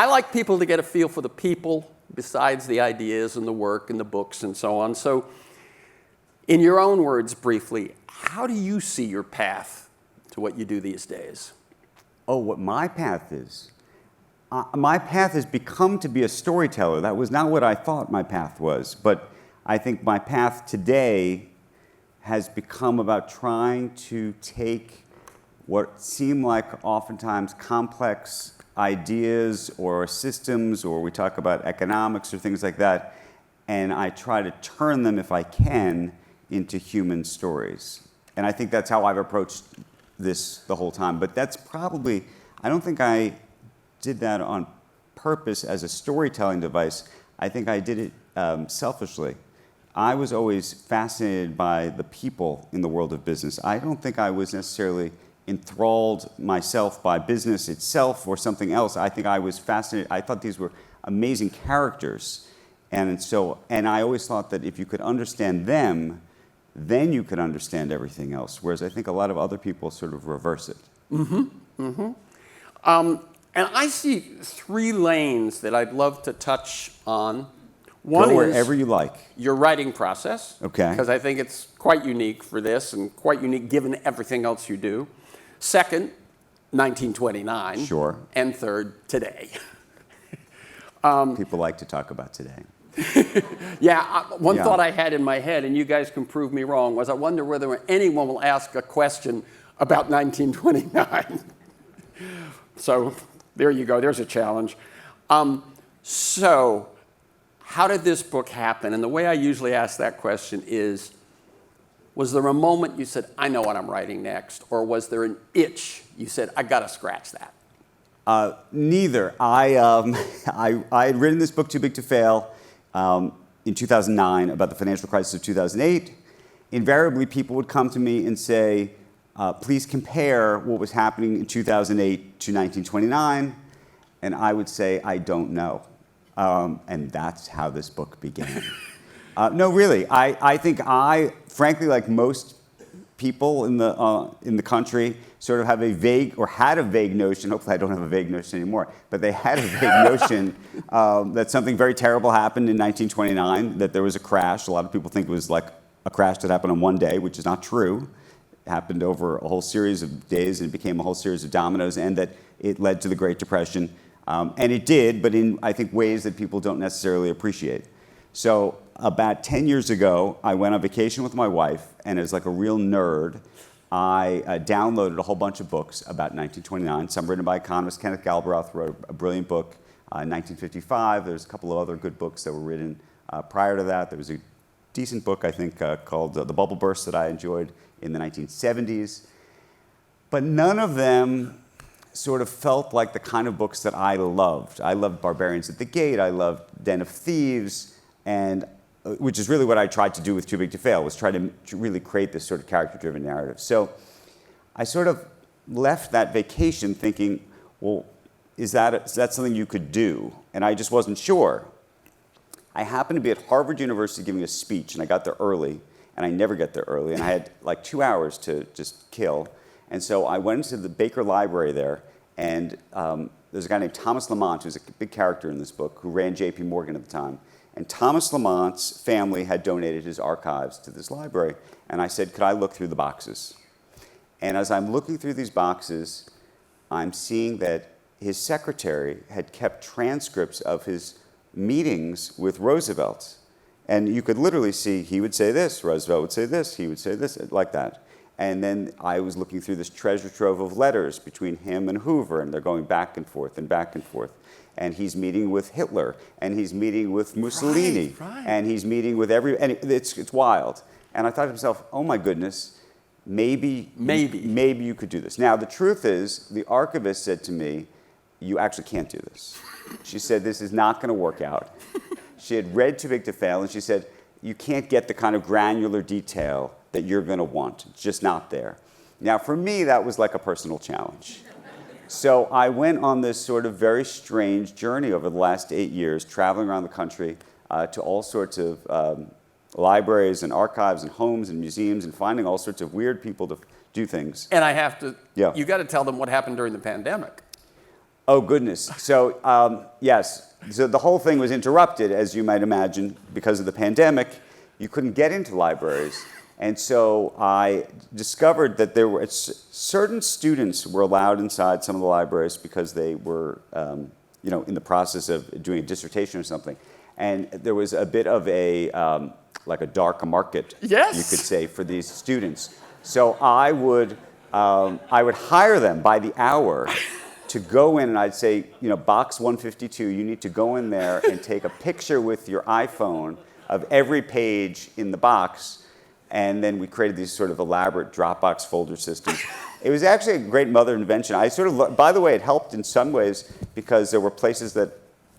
I like people to get a feel for the people besides the ideas and the work and the books and so on. So in your own words, briefly, how do you see your path to what you do these days? Oh, what my path is? My path has become to be a storyteller. That was not what I thought my path was. But I think my path today has become about trying to take what seem like oftentimes complex ideas or systems, or we talk about economics or things like that, and I try to turn them, if I can, into human stories. And I think that's how I've approached this the whole time. But that's probably, I don't think I did that on purpose as a storytelling device. I think I did it selfishly. I was always fascinated by the people in the world of business. I don't think I was necessarily enthralled myself by business itself or something else. I think I was fascinated. I thought these were amazing characters. And I always thought that if you could understand them, then you could understand everything else. Whereas I think a lot of other people sort of reverse it. And I see 3 lanes that I'd love to touch on. One Go wherever you like. Your writing process. Okay. Because I think it's quite unique for this and quite unique given everything else you do. Second, 1929. Sure. And third, today. People like to talk about today. Yeah, one thought I had in my head, and you guys can prove me wrong, was I wonder whether anyone will ask a question about 1929. So there you go, there's a challenge. So how did this book happen? And the way I usually ask that question is, was there a moment you said, I know what I'm writing next? Or was there an itch you said, I gotta scratch that? Neither. I had written this book, Too Big to Fail, in 2009 about the financial crisis of 2008. Invariably, people would come to me and say, please compare what was happening in 2008 to 1929. And I would say, I don't know. And that's how this book began. No, really. I think frankly, like most people in the country, sort of have a vague, or had a vague notion, hopefully I don't have a vague notion anymore, but they had a vague notion that something very terrible happened in 1929, that there was a crash. A lot of people think it was like a crash that happened on one day, which is not true. It happened over a whole series of days and became a whole series of dominoes, and that it led to the Great Depression. And it did, but in, I think, ways that people don't necessarily appreciate. So about 10 years ago, I went on vacation with my wife, and as like a real nerd, I downloaded a whole bunch of books about 1929, some written by economist Kenneth Galbraith, wrote a brilliant book in 1955. There's a couple of other good books that were written prior to that. There was a decent book, I think, called The Bubble Burst that I enjoyed in the 1970s. But none of them sort of felt like the kind of books that I loved. I loved Barbarians at the Gate, I loved Den of Thieves, and which is really what I tried to do with Too Big to Fail, was try to really create this sort of character-driven narrative. So I sort of left that vacation thinking, well, is that something you could do? And I just wasn't sure. I happened to be at Harvard University giving a speech, and I got there early, and I never get there early, and I had like 2 hours to just kill. And so I went into the Baker Library there, and there's a guy named Thomas Lamont, who's a big character in this book, who ran J.P. Morgan at the time. And Thomas Lamont's family had donated his archives to this library. And I said, could I look through the boxes? And as I'm looking through these boxes, I'm seeing that his secretary had kept transcripts of his meetings with Roosevelt. And you could literally see, he would say this, Roosevelt would say this, he would say this, like that. And then I was looking through this treasure trove of letters between him and Hoover, and they're going back and forth and back and forth. And he's meeting with Hitler, and he's meeting with Mussolini, right. And he's meeting with and it's wild. And I thought to myself, oh my goodness, maybe you could do this. Now, the truth is, the archivist said to me, you actually can't do this. She said, this is not going to work out. She had read Too Big to Fail, and she said, you can't get the kind of granular detail that you're going to want. It's just not there. Now, for me, that was like a personal challenge. So I went on this sort of very strange journey over the last 8 years, traveling around the country to all sorts of libraries and archives and homes and museums, and finding all sorts of weird people to do things. And I have to, you got to tell them what happened during the pandemic. Oh, goodness. So, yes. So the whole thing was interrupted, as you might imagine, because of the pandemic. You couldn't get into libraries. And so I discovered that there were certain students were allowed inside some of the libraries because they were, in the process of doing a dissertation or something. And there was a bit of like a dark market, yes, you could say, for these students. So I would hire them by the hour to go in, and I'd say, box 152, you need to go in there and take a picture with your iPhone of every page in the box. And then we created these sort of elaborate Dropbox folder systems. It was actually a great mother invention. By the way, it helped in some ways because there were places that,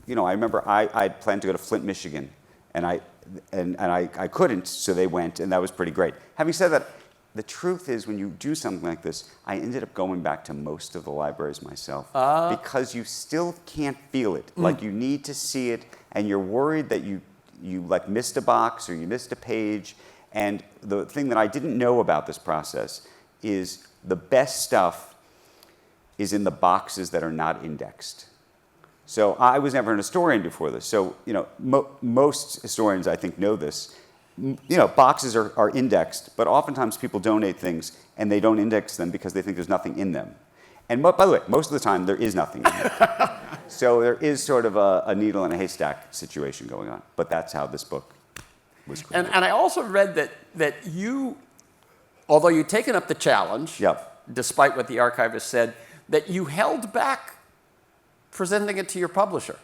I remember I planned to go to Flint, Michigan, and I couldn't, so they went, and that was pretty great. Having said that, the truth is, when you do something like this, I ended up going back to most of the libraries myself because you still can't feel it. Like, you need to see it, and you're worried that you like missed a box or you missed a page. And the thing that I didn't know about this process is the best stuff is in the boxes that are not indexed. So I was never an historian before this. So most historians, I think, know this. Boxes are indexed, but oftentimes people donate things and they don't index them because they think there's nothing in them. And by the way, most of the time there is nothing in them. So there is sort of a needle in a haystack situation going on. But that's how this book was created. And I also read that you, although you'd taken up the challenge, yep, despite what the archivist said, that you held back presenting it to your publisher.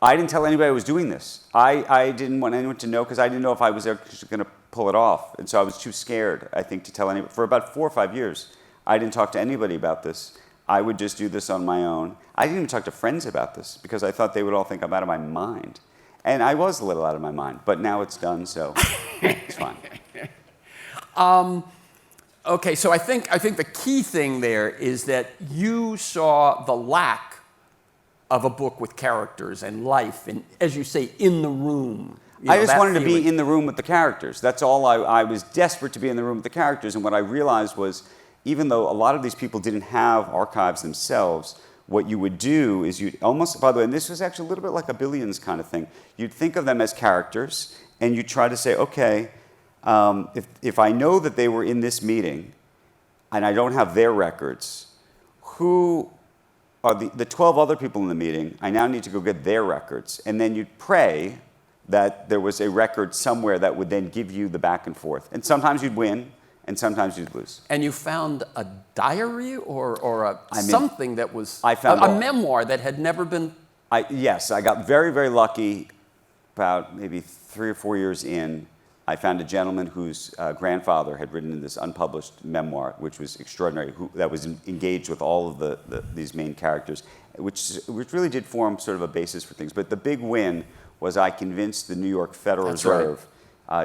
I didn't tell anybody I was doing this. I didn't want anyone to know because I didn't know if I was actually going to pull it off. And so I was too scared, I think, to tell anybody. For about 4 or 5 years, I didn't talk to anybody about this. I would just do this on my own. I didn't even talk to friends about this because I thought they would all think I'm out of my mind. And I was a little out of my mind, but now it's done, so it's fine. Okay, so I think the key thing there is that you saw the lack of a book with characters and life, and as you say, in the room. I just wanted to be in the room with the characters. That's all. I was desperate to be in the room with the characters, and what I realized was, even though a lot of these people didn't have archives themselves, what you would do is you'd almost, by the way, and this was actually a little bit like a Billions kind of thing, you'd think of them as characters, and you'd try to say, okay, if I know that they were in this meeting, and I don't have their records, who are the 12 other people in the meeting? I now need to go get their records. And then you'd pray that there was a record somewhere that would then give you the back and forth. And sometimes you'd win, and sometimes you'd lose. And you found a diary or something that was I found a memoir that had never been... Yes, I got very, very lucky. About maybe 3 or 4 years in, I found a gentleman whose grandfather had written this unpublished memoir, which was extraordinary, that was engaged with all of these main characters, which really did form sort of a basis for things. But the big win was I convinced the New York Federal Reserve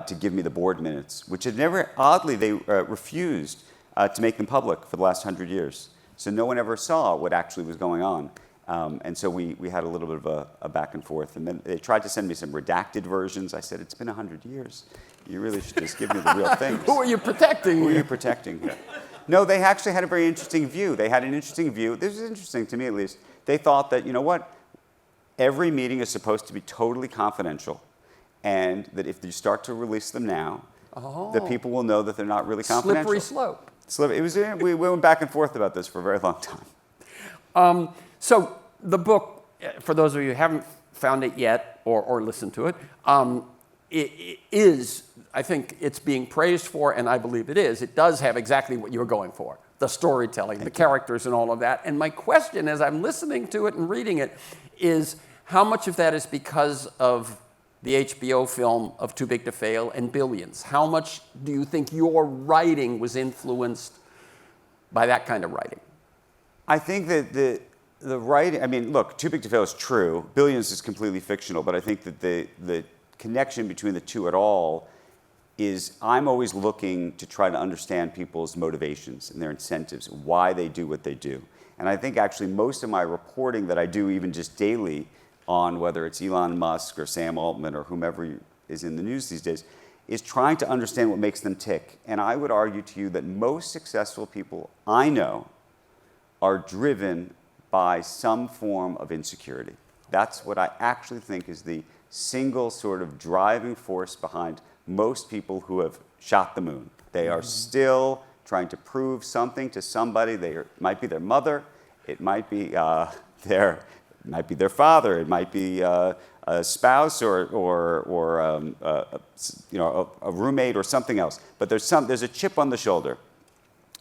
to give me the board minutes, which had never, oddly, they refused to make them public for the last 100 years. So no one ever saw what actually was going on. And so we had a little bit of a back and forth. And then they tried to send me some redacted versions. I said, it's been 100 years. You really should just give me the real things. Who are you protecting? Who are you protecting here? No, they actually had a very interesting view. They had an interesting view. This is interesting to me, at least. They thought that, you know what? Every meeting is supposed to be totally confidential. And that if you start to release them now, the people will know that they're not really confidential. Slippery slope. We went back and forth about this for a very long time. So the book, for those of you who haven't found it yet or listened to it, it is, I think it's being praised for, and I believe it is. It does have exactly what you're going for, the storytelling, the characters and all of that. And my question as I'm listening to it and reading it is how much of that is because of the HBO film of Too Big to Fail and Billions? How much do you think your writing was influenced by that kind of writing? I think that the writing, I mean, look, Too Big to Fail is true. Billions is completely fictional, but I think that the connection between the two at all is I'm always looking to try to understand people's motivations and their incentives, why they do what they do. And I think actually most of my reporting that I do, even just daily, on whether it's Elon Musk or Sam Altman or whomever is in the news these days, is trying to understand what makes them tick. And I would argue to you that most successful people I know are driven by some form of insecurity. That's what I actually think is the single sort of driving force behind most people who have shot the moon. They are still trying to prove something to somebody. It might be their mother, it might be their father, it might be a spouse or a roommate or something else. But there's a chip on the shoulder.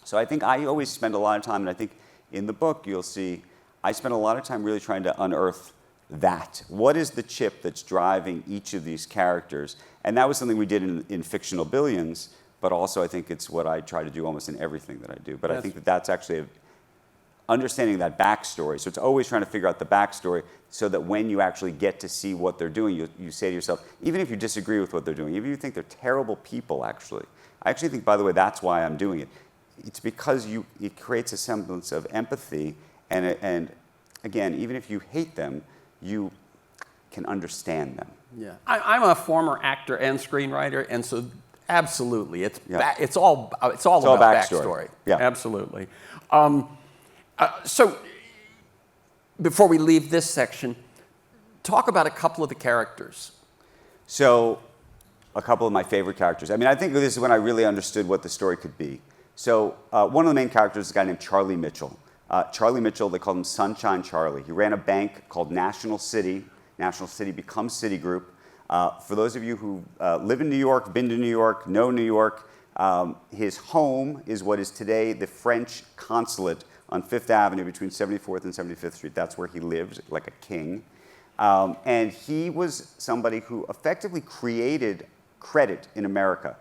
So I think I always spend a lot of time, and I think in the book you'll see I spend a lot of time really trying to unearth that. What is the chip that's driving each of these characters? And that was something we did in Fictional Billions, but also I think it's what I try to do almost in everything that I do. But I think that's actually understanding that backstory. So it's always trying to figure out the backstory so that when you actually get to see what they're doing, you say to yourself, even if you disagree with what they're doing, even if you think they're terrible people actually, I actually think, by the way, that's why I'm doing it. It's because it creates a semblance of empathy, and again, even if you hate them, you can understand them. Yeah, I'm a former actor and screenwriter, and so absolutely, it's all about backstory. Yeah, absolutely. So before we leave this section, talk about a couple of the characters. So a couple of my favorite characters. I mean, I think this is when I really understood what the story could be. So one of the main characters is a guy named Charlie Mitchell. Charlie Mitchell, they called him Sunshine Charlie. He ran a bank called National City. National City becomes Citigroup. For those of you who live in New York, been to New York, know New York, his home is what is today the French consulate on Fifth Avenue between 74th and 75th Street. That's where he lived, like a king. And he was somebody who effectively created credit in America,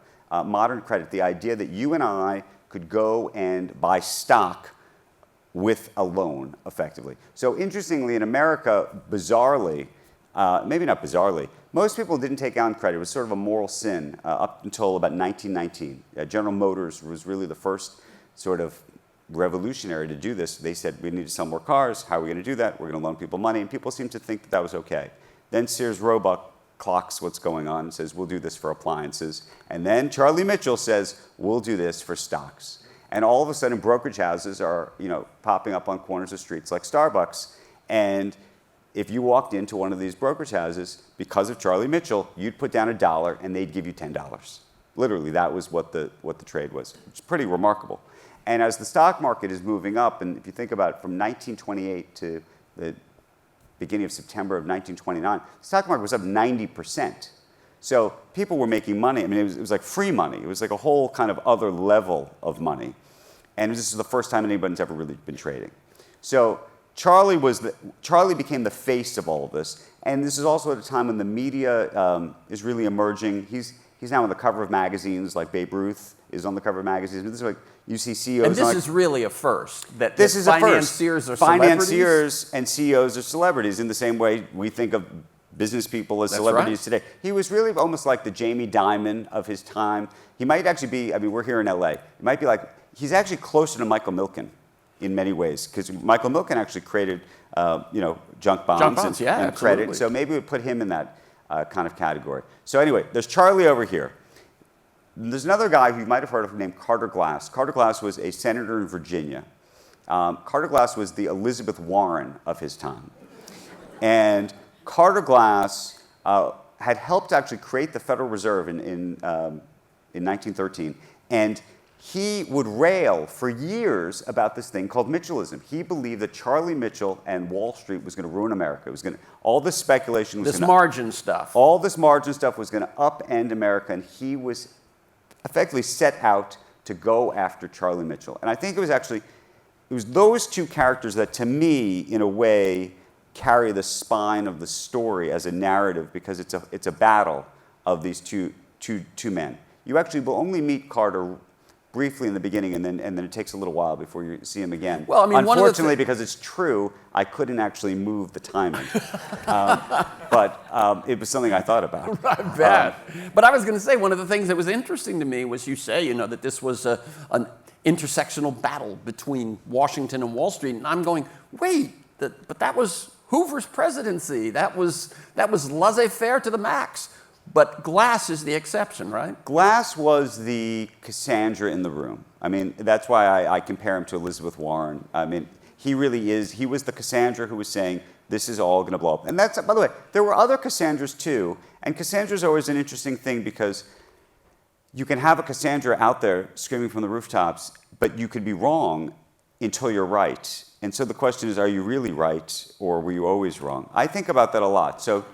modern credit, the idea that you and I could go and buy stock with a loan, effectively. So interestingly, in America, bizarrely, maybe not bizarrely, most people didn't take on credit. It was sort of a moral sin up until about 1919. General Motors was really the first sort of revolutionary to do this. They said, we need to sell more cars. How are we going to do that? We're going to loan people money. And people seemed to think that that was okay. Then Sears Roebuck clocks what's going on and says, we'll do this for appliances. And then Charlie Mitchell says, we'll do this for stocks. And all of a sudden, brokerage houses are, popping up on corners of streets like Starbucks. And if you walked into one of these brokerage houses, because of Charlie Mitchell, you'd put down $1 and they'd give you $10. Literally, that was what the trade was. It's pretty remarkable. And as the stock market is moving up, and if you think about it, from 1928 to the beginning of September of 1929, the stock market was up 90%. So people were making money. I mean, it was like free money. It was like a whole kind of other level of money. And this is the first time anybody's ever really been trading. So Charlie became the face of all of this. And this is also at a time when the media is really emerging. He's now on the cover of magazines, like Babe Ruth is on the cover of magazines. This is like, you see CEOs. And this is really a first. This is financiers are celebrities? Financiers and CEOs are celebrities in the same way we think of business people as celebrities today. He was really almost like the Jamie Dimon of his time. He might actually be, I mean, we're here in LA. It might be like, he's actually closer to Michael Milken in many ways, because Michael Milken actually created, junk bonds and credit. So maybe we put him in that kind of category. So anyway, there's Charlie over here. There's another guy who you might have heard of named Carter Glass. Carter Glass was a senator in Virginia. Carter Glass was the Elizabeth Warren of his time. And Carter Glass had helped actually create the Federal Reserve in 1913. And he would rail for years about this thing called Mitchellism. He believed that Charlie Mitchell and Wall Street was going to ruin America. It was going to, all this speculation was margin stuff. All this margin stuff was going to upend America, and he was effectively set out to go after Charlie Mitchell. And I think it was those two characters that, to me, in a way, carry the spine of the story as a narrative, because it's a battle of these two men. You actually will only meet Carter briefly in the beginning, and then it takes a little while before you see him again. Well, I mean, unfortunately, because it's true, I couldn't actually move the timing. But it was something I thought about. I bet. But I was going to say, one of the things that was interesting to me was you say, that this was an intersectional battle between Washington and Wall Street, and I'm going, wait, but that was Hoover's presidency. That was laissez-faire to the max. But Glass is the exception, right? Glass was the Cassandra in the room. I mean, that's why I compare him to Elizabeth Warren. I mean, He really is. He was the Cassandra who was saying, this is all going to blow up. And that's, by the way, there were other Cassandras too. And Cassandra's always an interesting thing because you can have a Cassandra out there screaming from the rooftops, but you could be wrong until you're right. And so the question is, are you really right, or were you always wrong? I think about that a lot. So,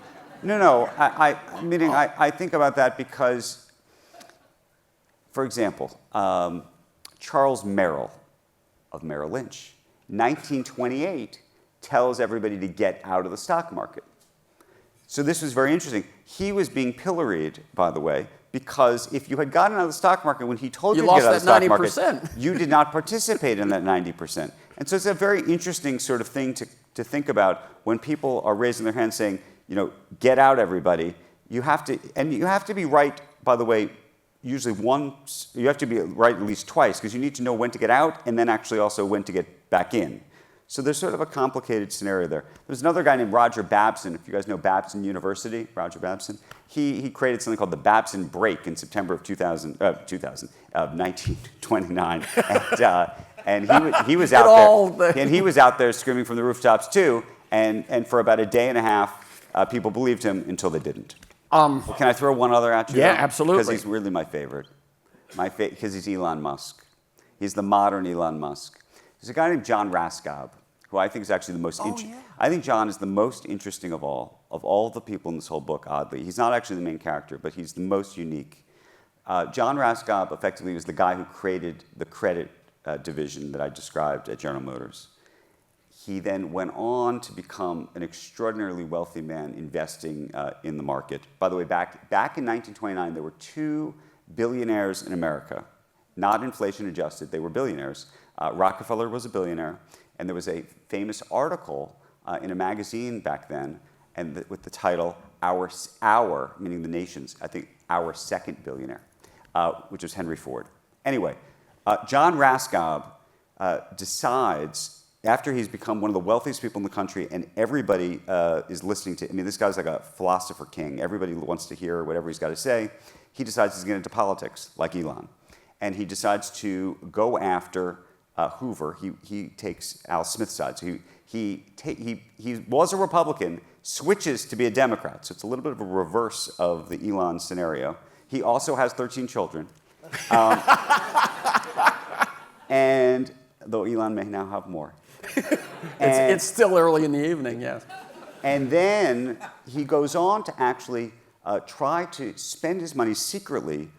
I think about that because, for example, Charles Merrill of Merrill Lynch, 1928, tells everybody to get out of the stock market. So this was very interesting. He was being pilloried, by the way, because if you had gotten out of the stock market when he told you to get out of the stock market, you did not participate in that 90%. And so it's a very interesting sort of thing to think about when people are raising their hands saying, get out, everybody. You have to be right, by the way, usually once. You have to be right at least twice, because you need to know when to get out and then actually also when to get back in. So there's sort of a complicated scenario there. There's another guy named Roger Babson. If you guys know Babson University, Roger Babson, he created something called the Babson Break in September of 1929. And he was out there. And he was out there screaming from the rooftops too. And for about a day and a half, people believed him until they didn't. Can I throw one other at you? Yeah, absolutely. Because he's really my favorite. Because he's Elon Musk. He's the modern Elon Musk. There's a guy named John Raskob, who I think is actually the most interesting. I think John is the most interesting of all the people in this whole book, oddly. He's not actually the main character, but he's the most unique. John Raskob effectively was the guy who created the credit division that I described at General Motors. He then went on to become an extraordinarily wealthy man investing in the market. By the way, back in 1929, there were 2 billionaires in America, not inflation adjusted. They were billionaires. Rockefeller was a billionaire, and there was a famous article in a magazine back then, and with the title "Our," meaning the nation's, I think, our second billionaire, which was Henry Ford. Anyway, John Raskob decides, after he's become one of the wealthiest people in the country, and everybody is listening to, this guy's like a philosopher king. Everybody wants to hear whatever he's got to say. He decides he's going into politics, like Elon. And he decides to go after Hoover. He takes Al Smith's side. So he was a Republican, switches to be a Democrat. So it's a little bit of a reverse of the Elon scenario. He also has 13 children. And though Elon may now have more. It's still early in the evening, yes. And then he goes on to actually try to spend his money secretly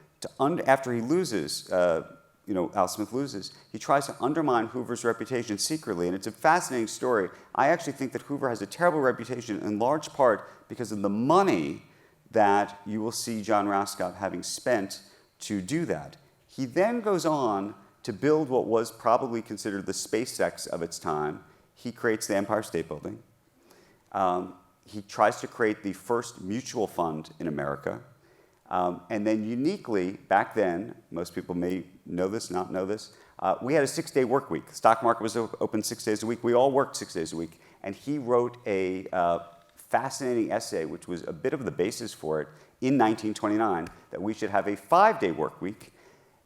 after he loses, Al Smith loses, he tries to undermine Hoover's reputation secretly. And it's a fascinating story. I actually think that Hoover has a terrible reputation in large part because of the money that you will see John Raskob having spent to do that. He then goes on to build what was probably considered the SpaceX of its time. He creates the Empire State Building. He tries to create the first mutual fund in America. And then uniquely, back then, most people may know this, not know this, we had a 6-day work week. The stock market was open 6 days a week. We all worked 6 days a week. And he wrote a fascinating essay, which was a bit of the basis for it, in 1929, that we should have a 5-day work week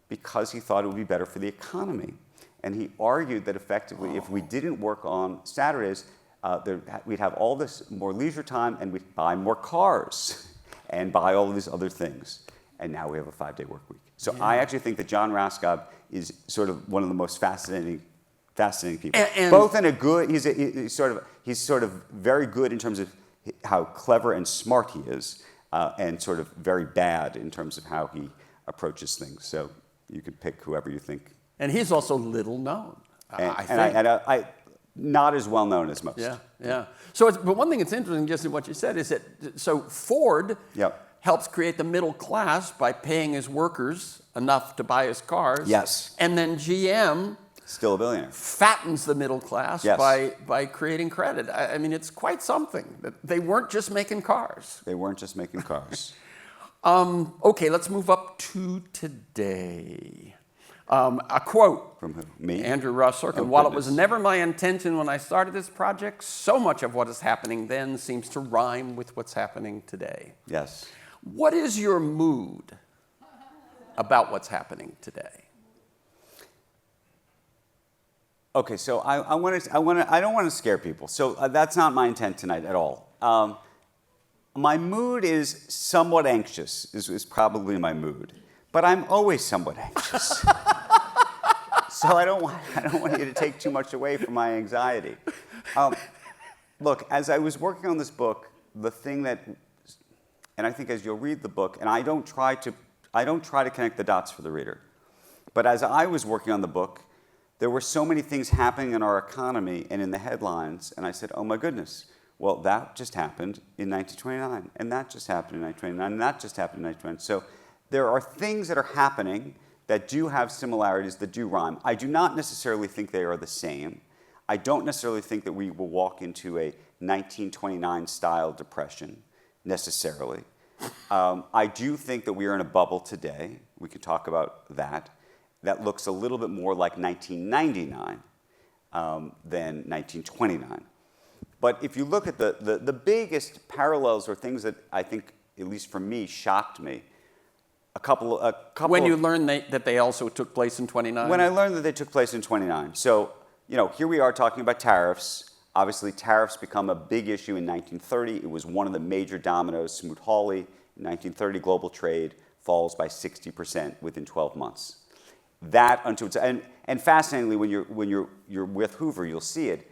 because he thought it would be better for the economy. And he argued that effectively, if we didn't work on Saturdays, we'd have all this more leisure time and we'd buy more cars and buy all of these other things. And now we have a 5-day work week. So yeah. I actually think that John Raskob is sort of one of the most fascinating people. And both in a good, he's sort of very good in terms of how clever and smart he is, and sort of very bad in terms of how he approaches things. So you can pick whoever you think. And he's also little known, I think. Not as well known as most. Yeah. So, but one thing that's interesting, just in what you said, is that Ford helps create the middle class by paying his workers enough to buy his cars. Yes. And then GM, still a billionaire, fattens the middle class by creating credit. I mean, it's quite something. They weren't just making cars. Okay, let's move up to today. A quote from who? Me? Andrew Ross Sorkin. While it was never my intention when I started this project, so much of what is happening then seems to rhyme with what's happening today. Yes. What is your mood about what's happening today? Okay, so I don't want to scare people. So that's not my intent tonight at all. My mood is somewhat anxious, is probably my mood. But I'm always somewhat anxious. So I don't want you to take too much away from my anxiety. Look, as I was working on this book, the thing that, and I think as you'll read the book, and I don't try to connect the dots for the reader, but as I was working on the book, there were so many things happening in our economy and in the headlines, and I said, oh my goodness, well, that just happened in 1929, and that just happened in 1929, and that just happened in 1929. So there are things that are happening that do have similarities, that do rhyme. I do not necessarily think they are the same. I don't necessarily think that we will walk into a 1929 style depression, necessarily. I do think that we are in a bubble today. We could talk about that. That looks a little bit more like 1999 than 1929. But if you look at the biggest parallels or things that I think, at least for me, shocked me, a couple. When you learned that they also took place in 29? When I learned that they took place in 29. So, here we are talking about tariffs. Obviously, tariffs become a big issue in 1930. It was one of the major dominoes. Smoot-Hawley, in 1930, global trade falls by 60% within 12 months. That unto its and fascinatingly, when you're with Hoover, you'll see it.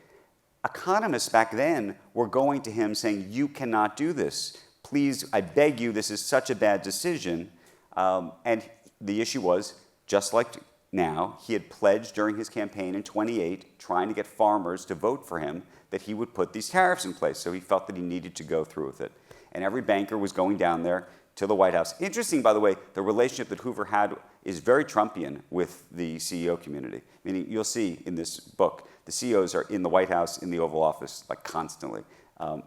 Economists back then were going to him saying, "You cannot do this. Please, I beg you. This is such a bad decision." And the issue was, just like now, he had pledged during his campaign in 28, trying to get farmers to vote for him, that he would put these tariffs in place. So he felt that he needed to go through with it. And every banker was going down there to the White House. Interesting, by the way, the relationship that Hoover had is very Trumpian with the CEO community. Meaning, you'll see in this book, the CEOs are in the White House, in the Oval Office, like constantly.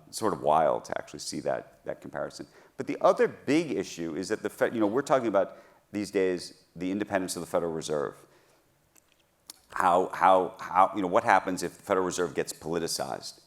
Sort of wild to actually see that comparison. But the other big issue is that the Fed, we're talking about these days the independence of the Federal Reserve. What happens if the Federal Reserve gets politicized?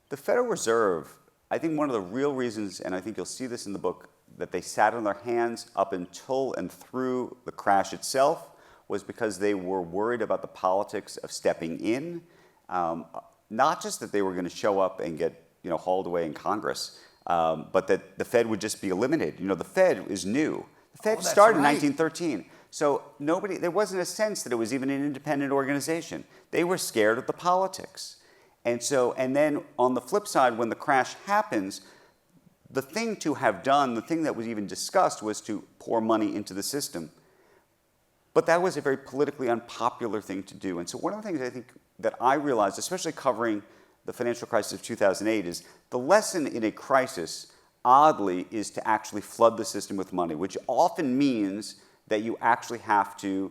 The Federal Reserve, I think one of the real reasons, and I think you'll see this in the book, that they sat on their hands up until and through the crash itself was because they were worried about the politics of stepping in. Not just that they were going to show up and get hauled away in Congress, but that the Fed would just be eliminated. The Fed is new. The Fed started in 1913. So there wasn't a sense that it was even an independent organization. They were scared of the politics. And then on the flip side, when the crash happens, the thing to have done, the thing that was even discussed, was to pour money into the system. But that was a very politically unpopular thing to do. And so one of the things I think that I realized, especially covering the financial crisis of 2008, is the lesson in a crisis, oddly, is to actually flood the system with money, which often means that you actually have to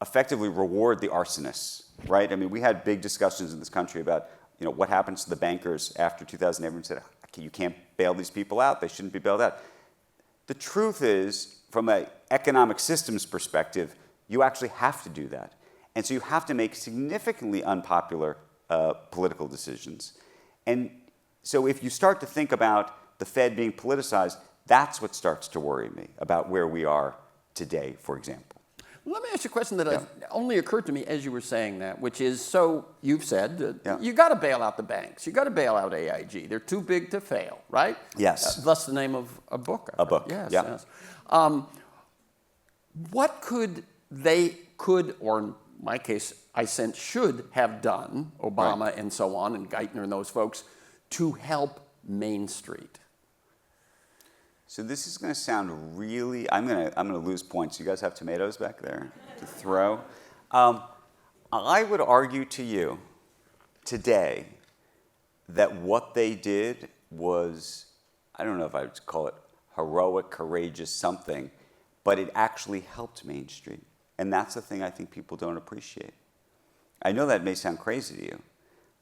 effectively reward the arsonists, right? I mean, we had big discussions in this country about what happens to the bankers after 2008. Everyone said, you can't bail these people out. They shouldn't be bailed out. The truth is, from an economic systems perspective, you actually have to do that. And so you have to make significantly unpopular political decisions. And so if you start to think about the Fed being politicized, that's what starts to worry me about where we are today, for example. Let me ask you a question that only occurred to me as you were saying that, which is, so you've said you got to bail out the banks. You got to bail out AIG. They're too big to fail, right? Yes. That's the name of a book. A book, yes. What or in my case, I sense should have done, Obama and so on, and Geithner and those folks, to help Main Street? So this is going to sound really, I'm going to lose points. You guys have tomatoes back there to throw? I would argue to you today that what they did was, I don't know if I would call it heroic, courageous, something, but it actually helped Main Street. And that's the thing I think people don't appreciate. I know that may sound crazy to you,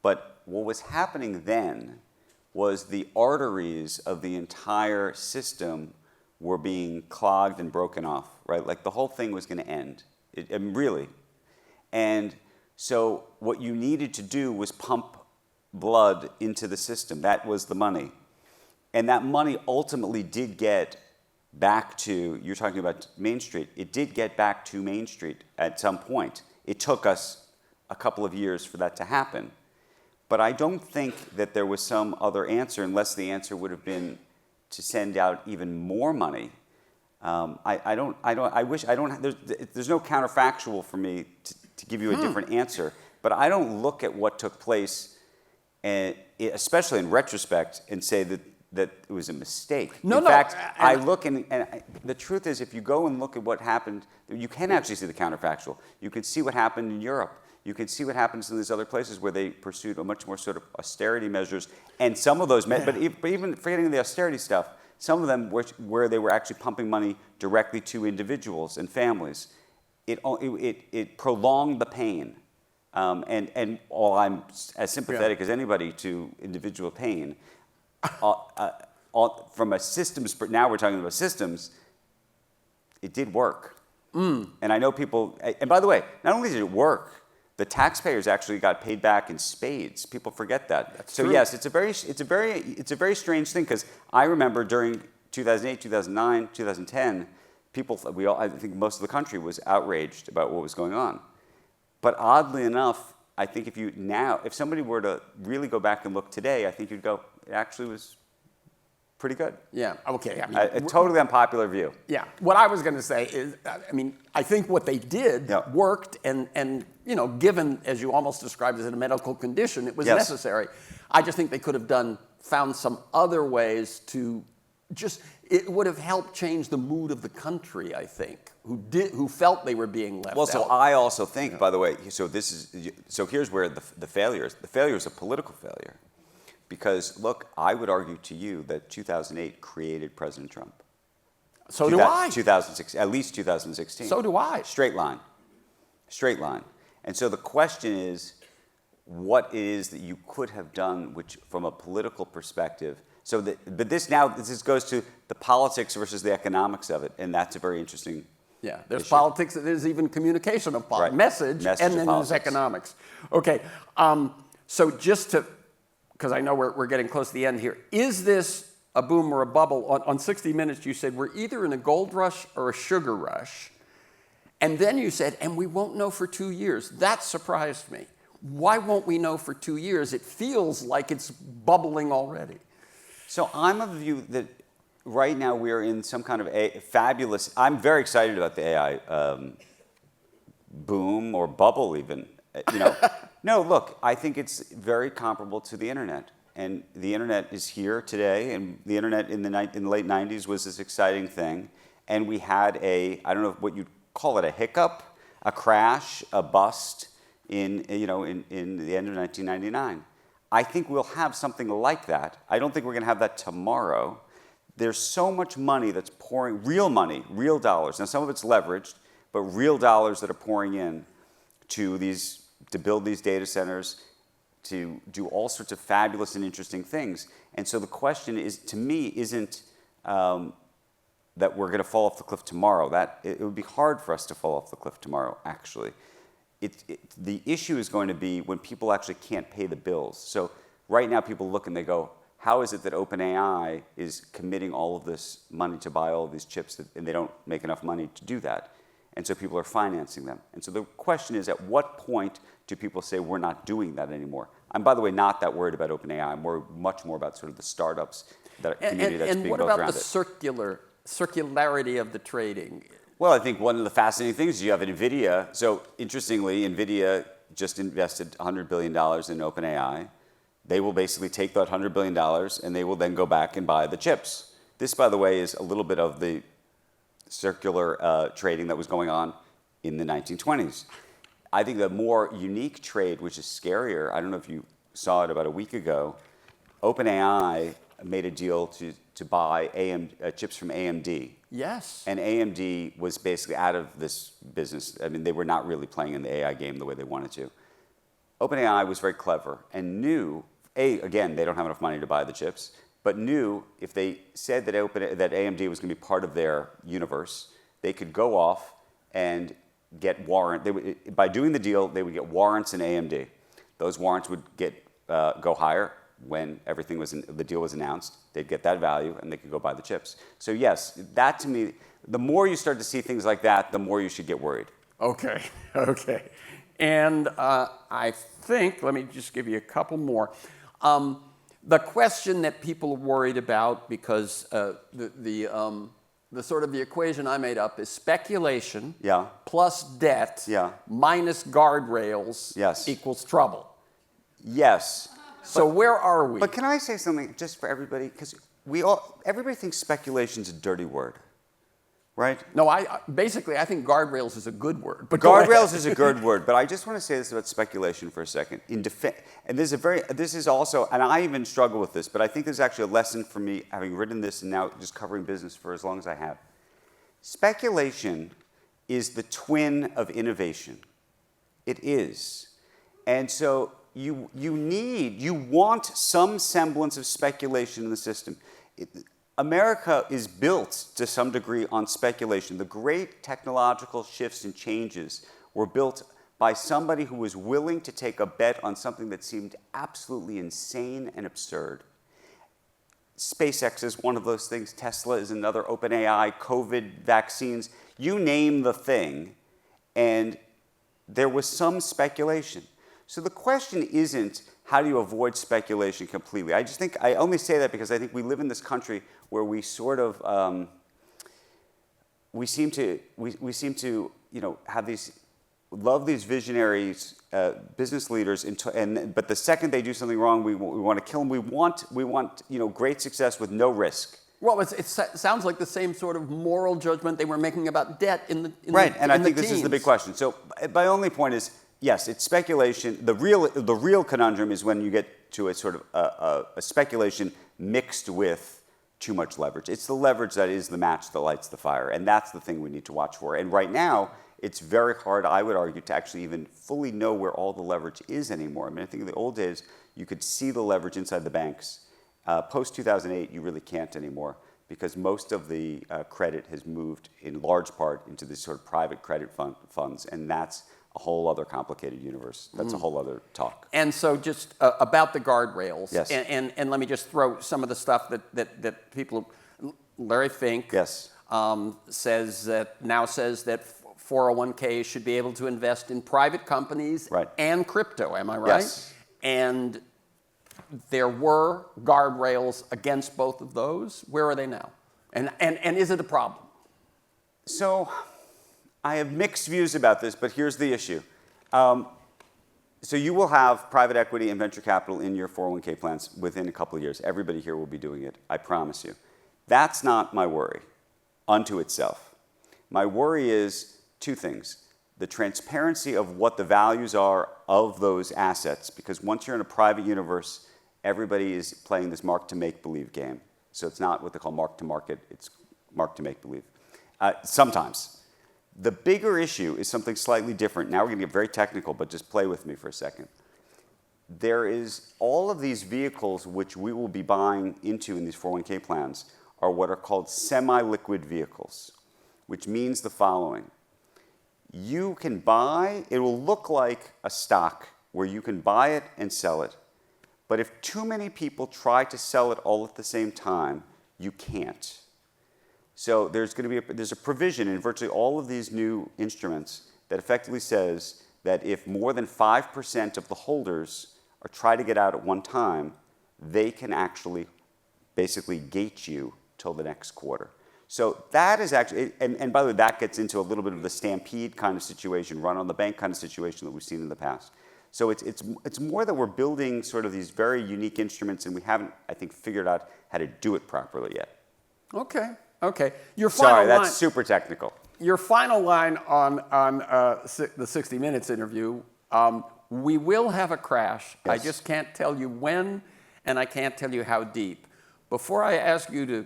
but what was happening then was the arteries of the entire system were being clogged and broken off, right? Like the whole thing was going to end, really. And so what you needed to do was pump blood into the system. That was the money. And that money ultimately did get back to, you're talking about Main Street, it did get back to Main Street at some point. It took us a couple of years for that to happen. But I don't think that there was some other answer, unless the answer would have been to send out even more money. There's no counterfactual for me to give you a different answer. But I don't look at what took place, and especially in retrospect, and say that it was a mistake. In fact, I look and the truth is, if you go and look at what happened, you can actually see the counterfactual. You can see what happened in Europe. You can see what happens in these other places where they pursued a much more sort of austerity measures, and some of those, but even forgetting the austerity stuff, some of them where they were actually pumping money directly to individuals and families. It prolonged the pain. And while I'm as sympathetic as anybody to individual pain, from a systems, now we're talking about systems, it did work. And I know people, and by the way, not only did it work, the taxpayers actually got paid back in spades. People forget that. That's so true. Yes, it's a very strange thing, because I remember during 2008, 2009, 2010, I think most of the country was outraged about what was going on. But oddly enough, I think if somebody were to really go back and look today, I think you'd go, it actually was pretty good. Yeah, okay. A totally unpopular view. Yeah, what I was going to say is, I think what they did worked, and given, as you almost described, as a medical condition, it was necessary. I just think they could have found some other ways to it would have helped change the mood of the country, I think, who felt they were being left out. Well, so I also think, by the way, so here's where the failure is. The failure is a political failure. Because, look, I would argue to you that 2008 created President Trump. So do I. 2006, at least 2016. So do I. Straight line. And so the question is, what it is that you could have done, which, from a political perspective, but this goes to the politics versus the economics of it, and that's a very interesting there's issue. Politics, there's even communication of politics, message, and then there's economics. Okay, so just to, because I know we're getting close to the end here, is this a boom or a bubble? On 60 Minutes, you said we're either in a gold rush or a sugar rush. And then you said, and we won't know for 2 years. That surprised me. Why won't we know for 2 years? It feels like it's bubbling already. So I'm of the view that right now we're in some kind of a fabulous, I'm very excited about the AI boom or bubble even. No, look, I think it's very comparable to the internet. And the internet is here today, and the internet in the late 90s was this exciting thing. And we had I don't know what you'd call it, a hiccup, a crash, a bust in the end of 1999. I think we'll have something like that. I don't think we're going to have that tomorrow. There's so much money that's pouring, real money, real dollars. Now, some of it's leveraged, but real dollars that are pouring in to build these data centers, to do all sorts of fabulous and interesting things. And so the question is, to me, isn't that we're going to fall off the cliff tomorrow. It would be hard for us to fall off the cliff tomorrow, actually. The issue is going to be when people actually can't pay the bills. So right now people look and they go, how is it that OpenAI is committing all of this money to buy all of these chips and they don't make enough money to do that? And so people are financing them. And so the question is, at what point do people say we're not doing that anymore? I'm, by the way, not that worried about OpenAI. I'm much more about sort of the startups community that's being built around it. And what about the circularity of the trading? Well, I think one of the fascinating things is you have NVIDIA. So interestingly, NVIDIA just invested $100 billion in OpenAI. They will basically take that $100 billion and they will then go back and buy the chips. This, by the way, is a little bit of the circular trading that was going on in the 1920s. I think the more unique trade, which is scarier, I don't know if you saw it about a week ago, OpenAI made a deal to buy chips from AMD. Yes. And AMD was basically out of this business. I mean, they were not really playing in the AI game the way they wanted to. OpenAI was very clever and knew, again, they don't have enough money to buy the chips, but knew if they said that AMD was going to be part of their universe, they could go off and get by doing the deal, they would get warrants in AMD. Those warrants would go higher when the deal was announced. They'd get that value and they could go buy the chips. So yes, that to me, the more you start to see things like that, the more you should get worried. Okay. And I think, let me just give you a couple more. The question that people are worried about, because the sort of the equation I made up is speculation plus debt minus guardrails equals trouble. Yes. So where are we? But can I say something just for everybody? Because everybody thinks speculation's a dirty word, right? No, I think guardrails is a good word. But guardrails is a good word, but I just want to say this about speculation for a second. And this is also, and I even struggle with this, but I think there's actually a lesson for me, having written this and now just covering business for as long as I have. Speculation is the twin of innovation. It is. And so you want some semblance of speculation in the system. America is built to some degree on speculation. The great technological shifts and changes were built by somebody who was willing to take a bet on something that seemed absolutely insane and absurd. SpaceX is one of those things. Tesla is another. OpenAI, COVID, vaccines. You name the thing, and there was some speculation. So the question isn't how do you avoid speculation completely. I only say that because I think we live in this country where we sort of we seem to love these visionaries, business leaders, but the second they do something wrong, we want to kill them. We want great success with no risk. Well, it sounds like the same sort of moral judgment they were making about debt in the and I think this is the big question. So my only point is, yes, it's speculation. The real conundrum is when you get to a sort of a speculation mixed with too much leverage. It's the leverage that is the match that lights the fire, and that's the thing we need to watch for. And right now, it's very hard, I would argue, to actually even fully know where all the leverage is anymore. I mean, I think in the old days, you could see the leverage inside the banks. Post-2008, you really can't anymore because most of the credit has moved in large part into these sort of private credit funds, and that's a whole other complicated universe. That's a whole other talk. And so just about the guardrails, yes. and let me just throw some of the stuff that people, Larry Fink says that 401ks should be able to invest in private companies and crypto, am I right? Yes. And there were guardrails against both of those. Where are they now? And is it a problem? So I have mixed views about this, but here's the issue. So you will have private equity and venture capital in your 401k plans within a couple of years. Everybody here will be doing it, I promise you. That's not my worry unto itself. My worry is two things. The transparency of what the values are of those assets, because once you're in a private universe, everybody is playing this mark-to-make-believe game. So it's not what they call mark-to-market, it's mark-to-make-believe. Sometimes. The bigger issue is something slightly different. Now we're going to get very technical, but just play with me for a second. There is all of these vehicles which we will be buying into in these 401k plans are what are called semi-liquid vehicles, which means the following. You can buy, it will look like a stock where you can buy it and sell it. But if too many people try to sell it all at the same time, you can't. So there's a provision in virtually all of these new instruments that effectively says that if more than 5% of the holders are trying to get out at one time, they can actually basically gate you till the next quarter. So that is actually, and by the way, that gets into a little bit of the stampede kind of situation, run on the bank kind of situation that we've seen in the past. So it's more that we're building sort of these very unique instruments, and we haven't, I think, figured out how to do it properly yet. Okay. Your final Sorry, that's line, super technical. Your final line on the 60 Minutes interview, we will have a crash. Yes. I just can't tell you when, and I can't tell you how deep. Before I ask you to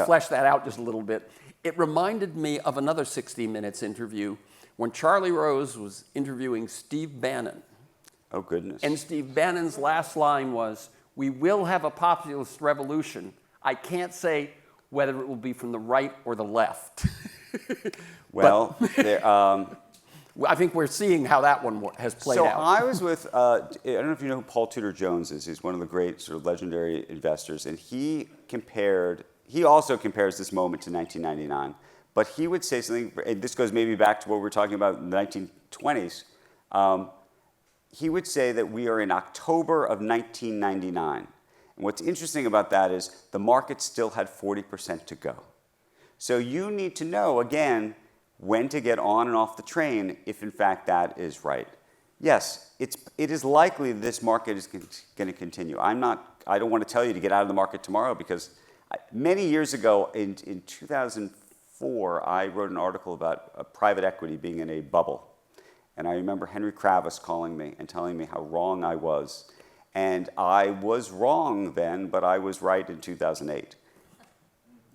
flesh that out just a little bit, it reminded me of another 60 Minutes interview when Charlie Rose was interviewing Steve Bannon. Oh, goodness. And Steve Bannon's last line was, "We will have a populist revolution. I can't say whether it will be from the right or the left." Well, I think we're seing how that one has played out. So I was with, I don't know if you know who Paul Tudor Jones is. He's one of the great sort of legendary investors. And he also compares this moment to 1999. But he would say something, and this goes maybe back to what we were talking about in the 1920s. He would say that we are in October of 1999. And what's interesting about that is the market still had 40% to go. So you need to know, again, when to get on and off the train if in fact that is right. Yes, it is likely this market is going to continue. I don't want to tell you to get out of the market tomorrow because many years ago, in 2004, I wrote an article about private equity being in a bubble. And I remember Henry Kravis calling me and telling me how wrong I was. And I was wrong then, but I was right in 2008.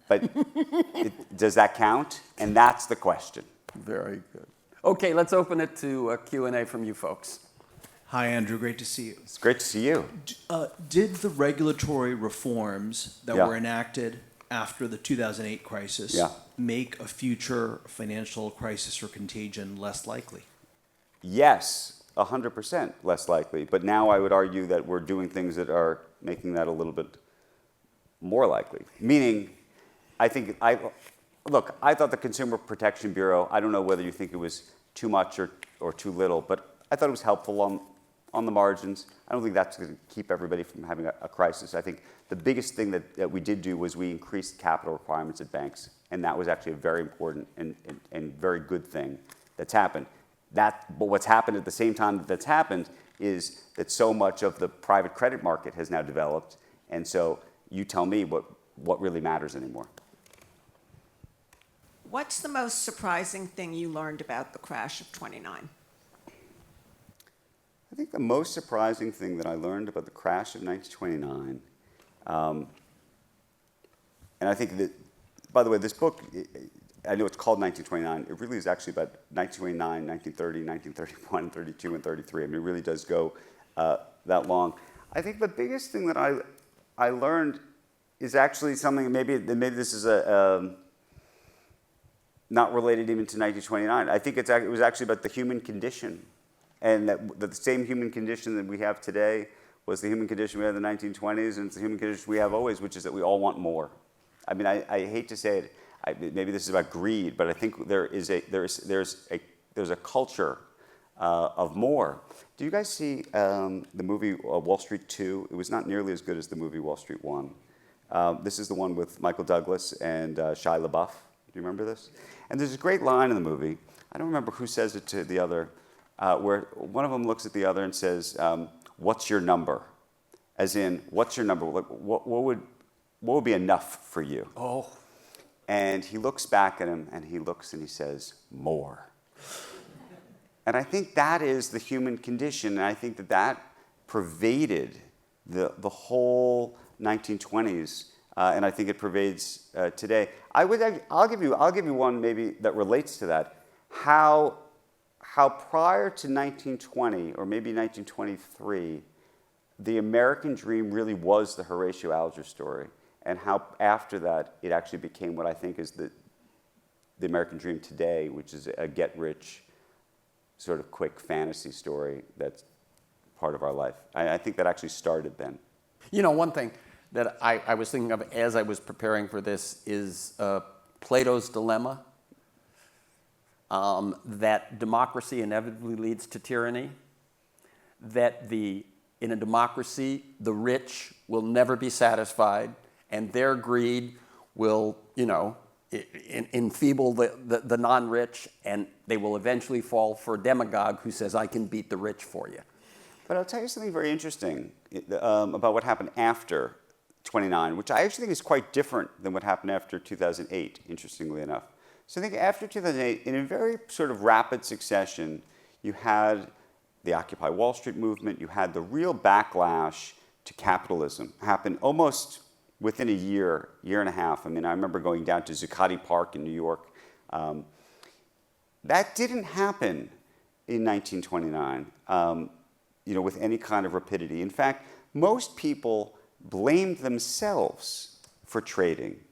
But does that count? And that's the question. Very good. Okay, let's open it to Q&A from you folks. Hi, Andrew. Great to see you. It's great to see you. Did the regulatory reforms that Yeah. were enacted after the 2008 crisis Yeah. make a future financial crisis or contagion less likely? Yes, 100% less likely. But now I would argue that we're doing things that are making that a little bit more likely. Meaning, I thought the Consumer Protection Bureau, I don't know whether you think it was too much or too little, but I thought it was helpful on the margins. I don't think that's going to keep everybody from having a crisis. I think the biggest thing that we did do was we increased capital requirements at banks, and that was actually a very important and very good thing that's happened. But what's happened at the same time that's happened is that so much of the private credit market has now developed, and so you tell me what really matters anymore. What's the most surprising thing you learned about the crash of '29? I think the most surprising thing that I learned about the crash of 1929, and I think that, by the way, this book, I know it's called 1929. It really is actually about 1929, 1930, 1931, 32, and 33. I mean, it really does go that long. I think the biggest thing that I learned is actually something, maybe this is not related even to 1929. I think it was actually about the human condition. And that the same human condition that we have today was the human condition we had in the 1920s, and it's the human condition we have always, which is that we all want more. I mean, I hate to say it. Maybe this is about greed, but I think there's a culture of more. Do you guys see the movie Wall Street 2? It was not nearly as good as the movie Wall Street 1. This is the one with Michael Douglas and Shia LaBeouf. Do you remember this? And there's a great line in the movie. I don't remember who says it to the other. Where one of them looks at the other and says, "What's your number?" As in, "What's your number? What would be enough for you?" Oh. And he looks back at him, and he looks and he says, "More." And I think that is the human condition, and I think that pervaded the whole 1920s, and I think it pervades today. I'll give you one maybe that relates to that. How prior to 1920, or maybe 1923, the American dream really was the Horatio Alger story, and how after that it actually became what I think is the American dream today, which is a get-rich, sort of quick fantasy story that's part of our life. I think that actually started then. You know, one thing that I was thinking of as I was preparing for this is Plato's dilemma. That democracy inevitably leads to tyranny, that in a democracy, the rich will never be satisfied, and their greed will, enfeeble the non-rich, and they will eventually fall for a demagogue who says, "I can beat the rich for you." But I'll tell you something very interesting about what happened after 29, which I actually think is quite different than what happened after 2008, interestingly enough. So I think after 2008, in a very sort of rapid succession, you had the Occupy Wall Street movement, you had the real backlash to capitalism happen almost within a year and a half. I mean, I remember going down to Zuccotti Park in New York. That didn't happen in 1929, with any kind of rapidity. In fact, most people blamed themselves for trading.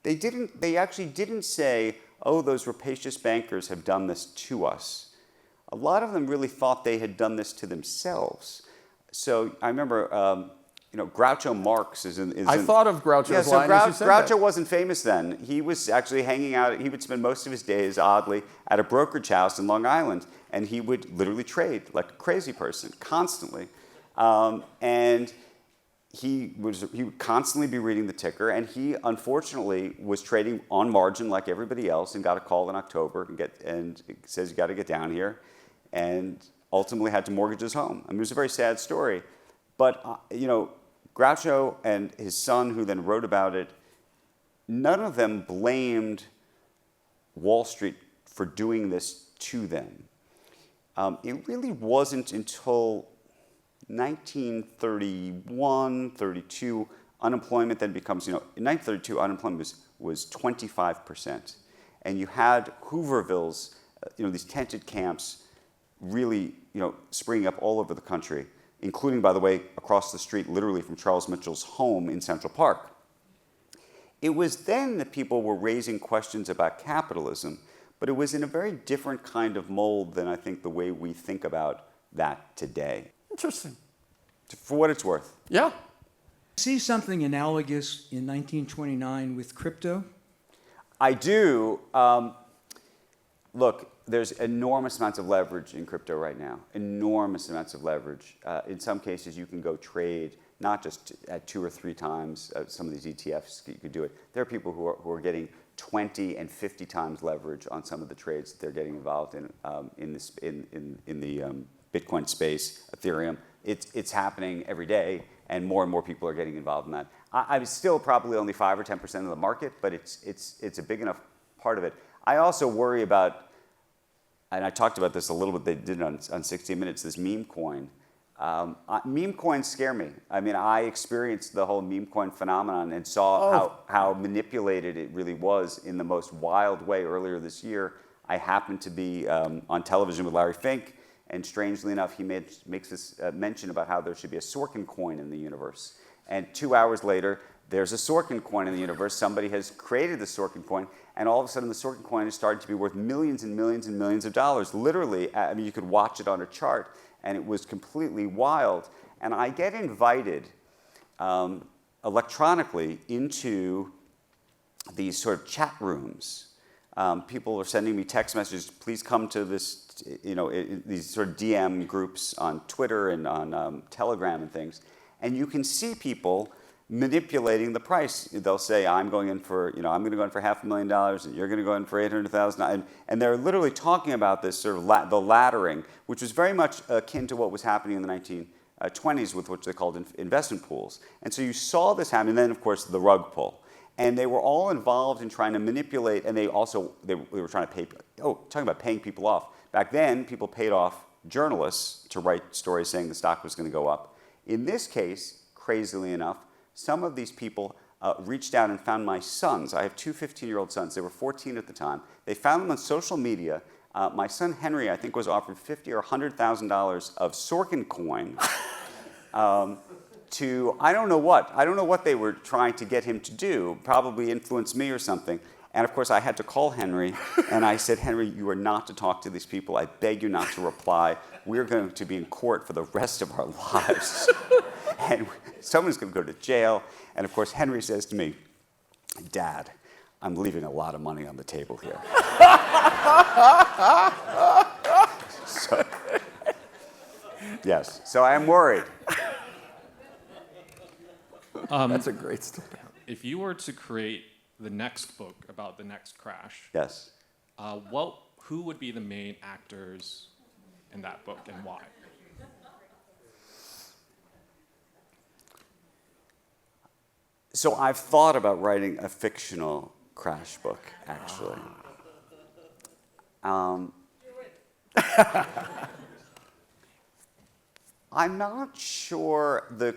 They actually didn't say, "Oh, those rapacious bankers have done this to us." A lot of them really thought they had done this to themselves. So I remember Groucho Marx is in. I thought of Groucho's Yeah, so line as you said Groucho that. wasn't famous then. He was actually hanging out. He would spend most of his days, oddly, at a brokerage house in Long Island, and he would literally trade like a crazy person constantly, and he would constantly be reading the ticker, and he unfortunately was trading on margin like everybody else, and got a call in October and it says you got to get down here, and ultimately had to mortgage his home. I mean, it was a very sad story, but Groucho and his son, who then wrote about it, none of them blamed Wall Street for doing this to them. It really wasn't until 1931, 32, unemployment then becomes, in 1932, unemployment was 25%. And you had Hoovervilles, these tented camps, really, springing up all over the country, including, by the way, across the street, literally from Charles Mitchell's home in Central Park. It was then that people were raising questions about capitalism, but it was in a very different kind of mold than I think the way we think about that today. Interesting. For what it's worth. Yeah. See something analogous in 1929 with crypto? I do. Look, there's enormous amounts of leverage in crypto right now. Enormous amounts of leverage. In some cases, you can go trade not just at 2 or 3 times some of these ETFs. You could do it. There are people who are getting 20 and 50 times leverage on some of the trades that they're getting involved in the Bitcoin space, Ethereum. It's happening every day, and more people are getting involved in that. I'm still probably only 5 or 10% of the market, but it's a big enough part of it. I also worry about, and I talked about this a little bit, they did it on 60 Minutes, this meme coin. Meme coins scare me. I mean, I experienced the whole meme coin phenomenon and saw how manipulated it really was in the most wild way earlier this year. I happened to be on television with Larry Fink, and strangely enough, he makes this mention about how there should be a Sorkin coin in the universe. And 2 hours later, there's a Sorkin coin in the universe. Somebody has created the Sorkin coin, and all of a sudden the Sorkin coin has started to be worth millions and millions and millions of dollars. Literally, I mean, you could watch it on a chart, and it was completely wild. And I get invited electronically into these sort of chat rooms. People are sending me text messages, please come to this, these sort of DM groups on Twitter and on Telegram and things. And you can see people manipulating the price. They'll say, I'm going to go in for $500,000, and you're going to go in for $800,000. And they're literally talking about this sort of the laddering, which was very much akin to what was happening in the 1920s with what they called investment pools. And so you saw this happen, and then, of course, the rug pull. And they were all involved in trying to manipulate, and they were trying to talking about paying people off. Back then, people paid off journalists to write stories saying the stock was going to go up. In this case, crazily enough, some of these people reached out and found my sons. I have 2 15-year-old sons. They were 14 at the time. They found them on social media. My son Henry, I think, was offered $50,000 or $100,000 of Sorkin coin to I don't know what. I don't know what they were trying to get him to do. Probably influence me or something. And of course, I had to call Henry, and I said, Henry, you are not to talk to these people. I beg you not to reply. We're going to be in court for the rest of our lives. And someone's going to go to jail. And of course, Henry says to me, Dad, I'm leaving a lot of money on the table here. Yes, so I am worried. That's a great story. If you were to create the next book about the next crash, Yes. who would be the main actors in that book, and why? So I've thought about writing a fictional crash book, actually. I'm not sure that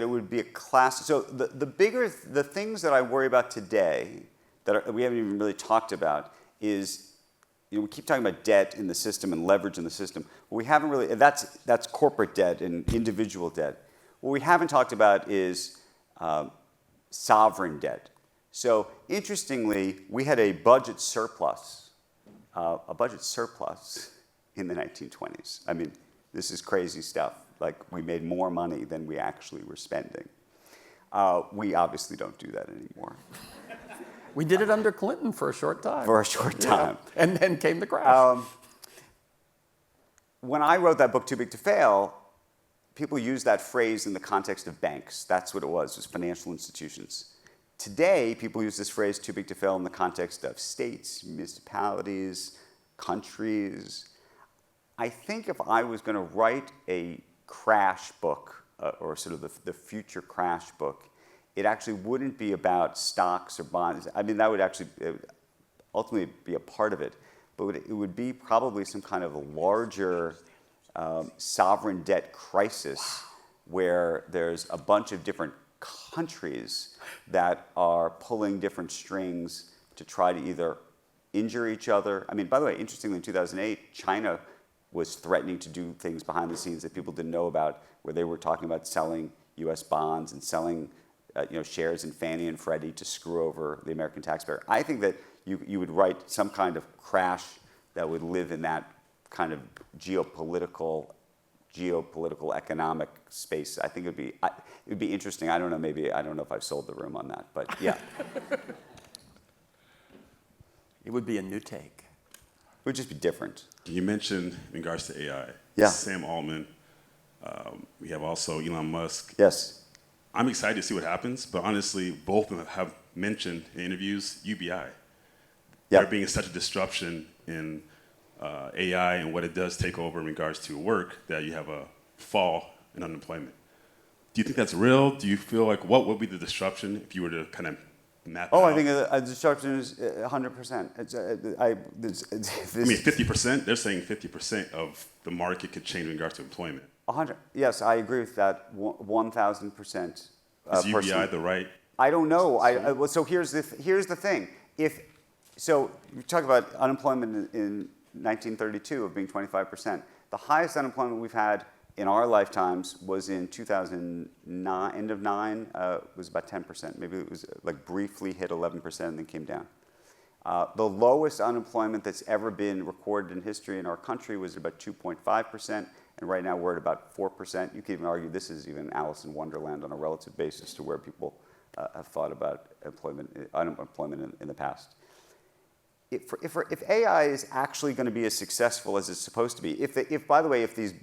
it would be a class. So the things that I worry about today that we haven't even really talked about is, we keep talking about debt in the system and leverage in the system. What we haven't really, that's corporate debt and individual debt. What we haven't talked about is sovereign debt. So interestingly, we had a budget surplus in the 1920s. I mean, this is crazy stuff. like we made more money than we actually were spending. We obviously don't do that anymore. We did it under Clinton for a short time. For a short time. Yeah. And then came the crash. When I wrote that book, Too Big to Fail, people used that phrase in the context of banks. That's what it was financial institutions. Today, people use this phrase, too big to fail, in the context of states, municipalities, countries. I think if I was going to write a crash book, or sort of the future crash book, it actually wouldn't be about stocks or bonds. I mean, that would actually ultimately be a part of it. But it would be probably some kind of a larger sovereign debt crisis where there's a bunch of different countries that are pulling different strings to try to either injure each other. I mean, by the way, interestingly, in 2008, China was threatening to do things behind the scenes that people didn't know about, where they were talking about selling U.S. bonds and selling shares in Fannie and Freddie to screw over the American taxpayer. I think that you would write some kind of crash that would live in that kind of geopolitical economic space. I think it would be interesting. I don't know if I've sold the room on that, but yeah. It would be a new take. It would just be different. You mentioned in regards to AI, Yeah. Sam Altman. We have also Elon Musk. Yes. I'm excited to see what happens, but honestly, both of them have mentioned in interviews UBI. Yeah. There being such a disruption in AI and what it does take over in regards to work that you have a fall in unemployment. Do you think that's real? Do you feel like what would be the disruption if you were to kind of map it out? I think a disruption is 100%. I mean, 50%, they're saying 50% of the market could change in regards to employment. 100. Yes, I agree with that 1,000%. Is UBI the right? I don't know. So here's the thing. So you talk about unemployment in 1932 of being 25%. The highest unemployment we've had in our lifetimes was in 2009, end of 9, was about 10%. Maybe it was like briefly hit 11% and then came down. The lowest unemployment that's ever been recorded in history in our country was about 2.5%, and right now we're at about 4%. You could even argue this is even Alice in Wonderland on a relative basis to where people have thought about unemployment in the past. If AI is actually going to be as successful as it's supposed to be, by the way, if these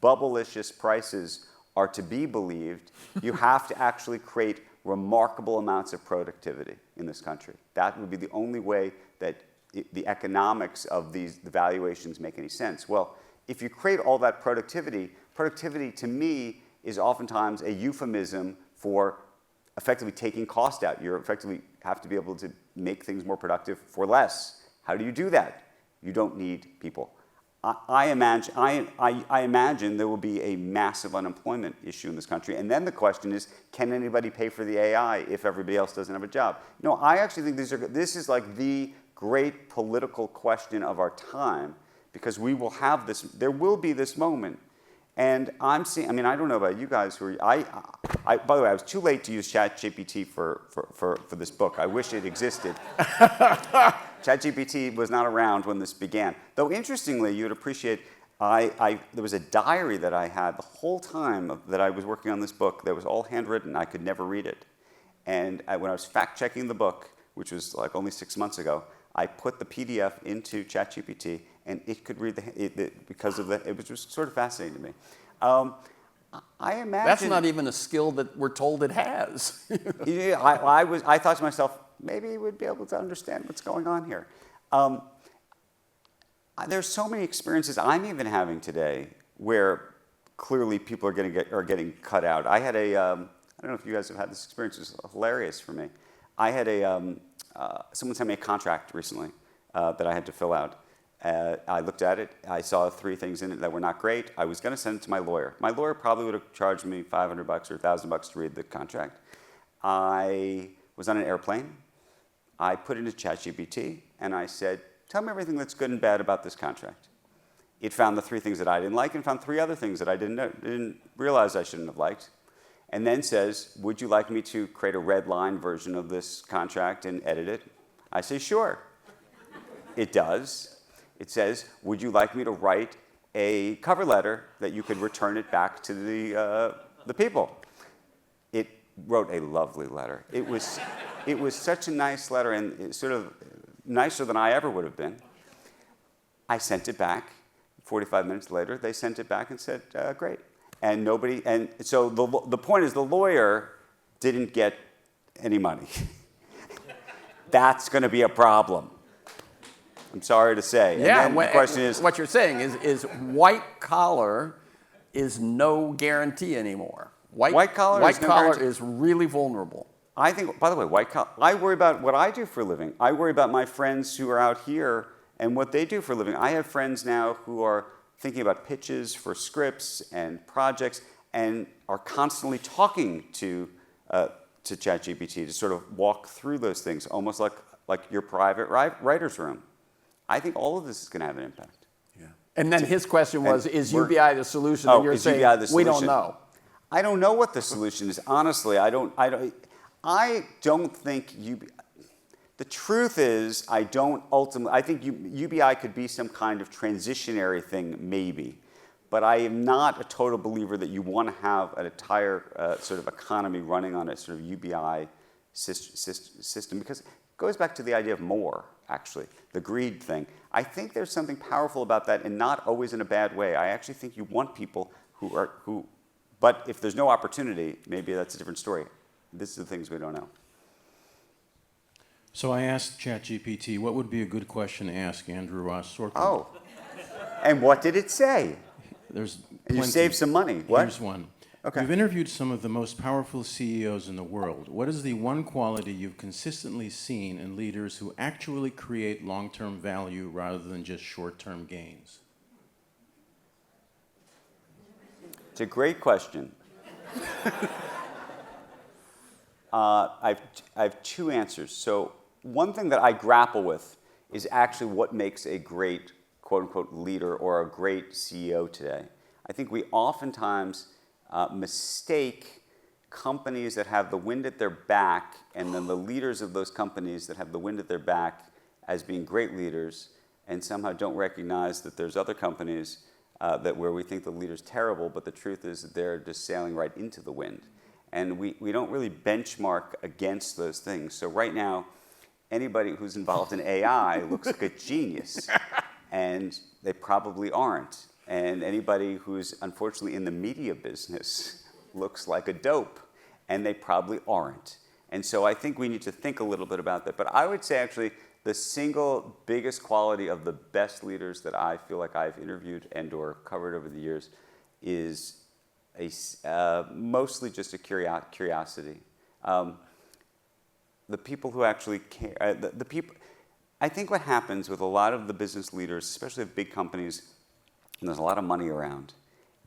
bubblicious prices are to be believed, you have to actually create remarkable amounts of productivity in this country. That would be the only way that the economics of the valuations make any sense. Well, if you create all that productivity to me is oftentimes a euphemism for effectively taking cost out. You effectively have to be able to make things more productive for less. How do you do that? You don't need people. I imagine there will be a massive unemployment issue in this country. And then the question is, can anybody pay for the AI if everybody else doesn't have a job? No, I actually think this is like the great political question of our time, because we will have this, there will be this moment. And I'm seeing, I mean, I don't know about you guys who are, by the way, I was too late to use ChatGPT for this book. I wish it existed. ChatGPT was not around when this began. Though interestingly, you'd appreciate, there was a diary that I had the whole time that I was working on this book that was all handwritten. I could never read it. And when I was fact-checking the book, which was like only 6 months ago, I put the PDF into ChatGPT, and it could read because of it was just sort of fascinating to me. I imagine That's not even a skill that we're told it has. Yeah, I thought to myself, maybe he would be able to understand what's going on here. There's so many experiences I'm even having today where clearly people are getting cut out. I had I don't know if you guys have had this experience. It was hilarious for me. I had someone sent me a contract recently that I had to fill out. I looked at it. I saw 3 things in it that were not great. I was going to send it to my lawyer. My lawyer probably would have charged me $500 or $1,000 to read the contract. I was on an airplane. I put it into ChatGPT, and I said, tell me everything that's good and bad about this contract. It found the 3 things that I didn't like and found 3 other things that I didn't realize I shouldn't have liked. And then says, would you like me to create a red line version of this contract and edit it? I say, sure. It does. It says, would you like me to write a cover letter that you could return it back to the people. It wrote a lovely letter. It was such a nice letter, and sort of nicer than I ever would have been. I sent it back. 45 minutes later, they sent it back and said, great. And so the point is the lawyer didn't get any money. That's going to be a problem. I'm sorry to say. Yeah, and then the question is, what you're saying is white collar is no guarantee anymore. White collar is no guarantee. is really vulnerable. I think, by the way, white collar, I worry about what I do for a living. I worry about my friends who are out here and what they do for a living. I have friends now who are thinking about pitches for scripts and projects and are constantly talking to ChatGPT to sort of walk through those things, almost like your private writer's room. I think all of this is going to have an impact. Yeah. And then his question was, is UBI the solution? Oh, and you're is saying, UBI the solution? we don't know. I don't know what the solution is. Honestly, I don't think UBI. The truth is, I think UBI could be some kind of transitionary thing, maybe. But I am not a total believer that you want to have an entire sort of economy running on a sort of UBI system, because it goes back to the idea of more, actually, the greed thing. I think there's something powerful about that, and not always in a bad way. I actually think you want people who, but if there's no opportunity, maybe that's a different story. This is the things we don't know. So I asked ChatGPT, what would be a good question to ask Andrew Ross Sorkin? Oh, and what did it say? There's And you plenty. saved some money. What? Here's one. Okay. You've interviewed some of the most powerful CEOs in the world. What is the one quality you've consistently seen in leaders who actually create long-term value rather than just short-term gains? It's a great question. I have two answers. So one thing that I grapple with is actually what makes a great quote-unquote leader or a great CEO today. I think we oftentimes mistake companies that have the wind at their back and then the leaders of those companies that have the wind at their back as being great leaders, and somehow don't recognize that there's other companies where we think the leader's terrible, but the truth is that they're just sailing right into the wind. And we don't really benchmark against those things. So right now, anybody who's involved in AI looks like a genius, and they probably aren't. And anybody who's unfortunately in the media business looks like a dope, and they probably aren't. And so I think we need to think a little bit about that. But I would say actually the single biggest quality of the best leaders that I feel like I've interviewed and or covered over the years is mostly just a curiosity. The people who actually care, the people. I think what happens with a lot of the business leaders, especially of big companies, and there's a lot of money around,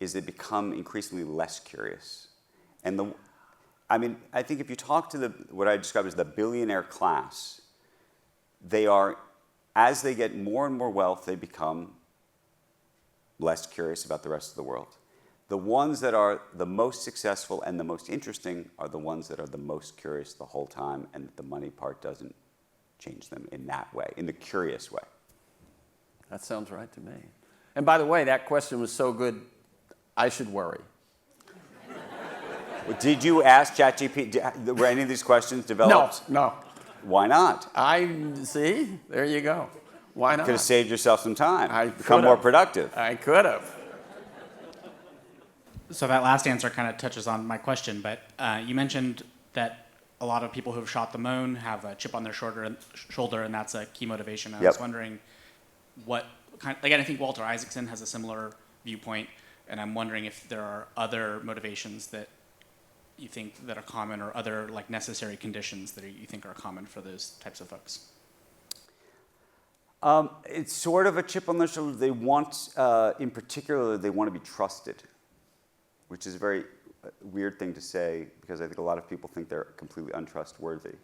is they become increasingly less curious. And I think if you talk to what I describe as the billionaire class, they are, as they get more and more wealth, they become less curious about the rest of the world. The ones that are the most successful and the most interesting are the ones that are the most curious the whole time, and the money part doesn't change them in that way, in the curious way. That sounds right to me. And by the way, that question was so good, I should worry. Did you ask ChatGPT, were any of these questions developed? No. Why not? See, there you go. Why not? Could have saved yourself some time. I Become more productive. I could have. So that last answer kind of touches on my question, but you mentioned that a lot of people who have shot the moon have a chip on their shoulder, and that's a key motivation. I was wondering what kind. Again, I think Walter Isaacson has a similar viewpoint, and I'm wondering if there are other motivations that you think that are common, or other like necessary conditions that you think are common for those types of folks. It's sort of a chip on their shoulder. They want, in particular, they want to be trusted, which is a very weird thing to say, because I think a lot of people think they're completely untrustworthy.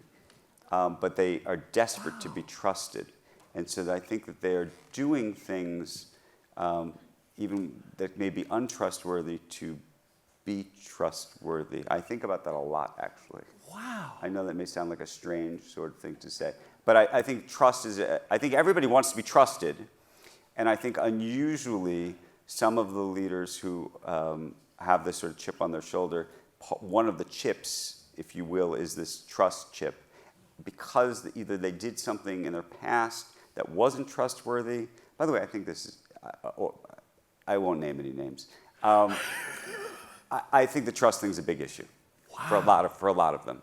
But they are desperate to be trusted. And so I think that they are doing things even that may be untrustworthy to be trustworthy. I think about that a lot, actually. Wow. I know that may sound like a strange sort of thing to say. But I think trust is, I think everybody wants to be trusted. And I think unusually, some of the leaders who have this sort of chip on their shoulder, one of the chips, if you will, is this trust chip. Because either they did something in their past that wasn't trustworthy. By the way, I think this is, I won't name any names. I think the trust thing is a big issue for a lot of them.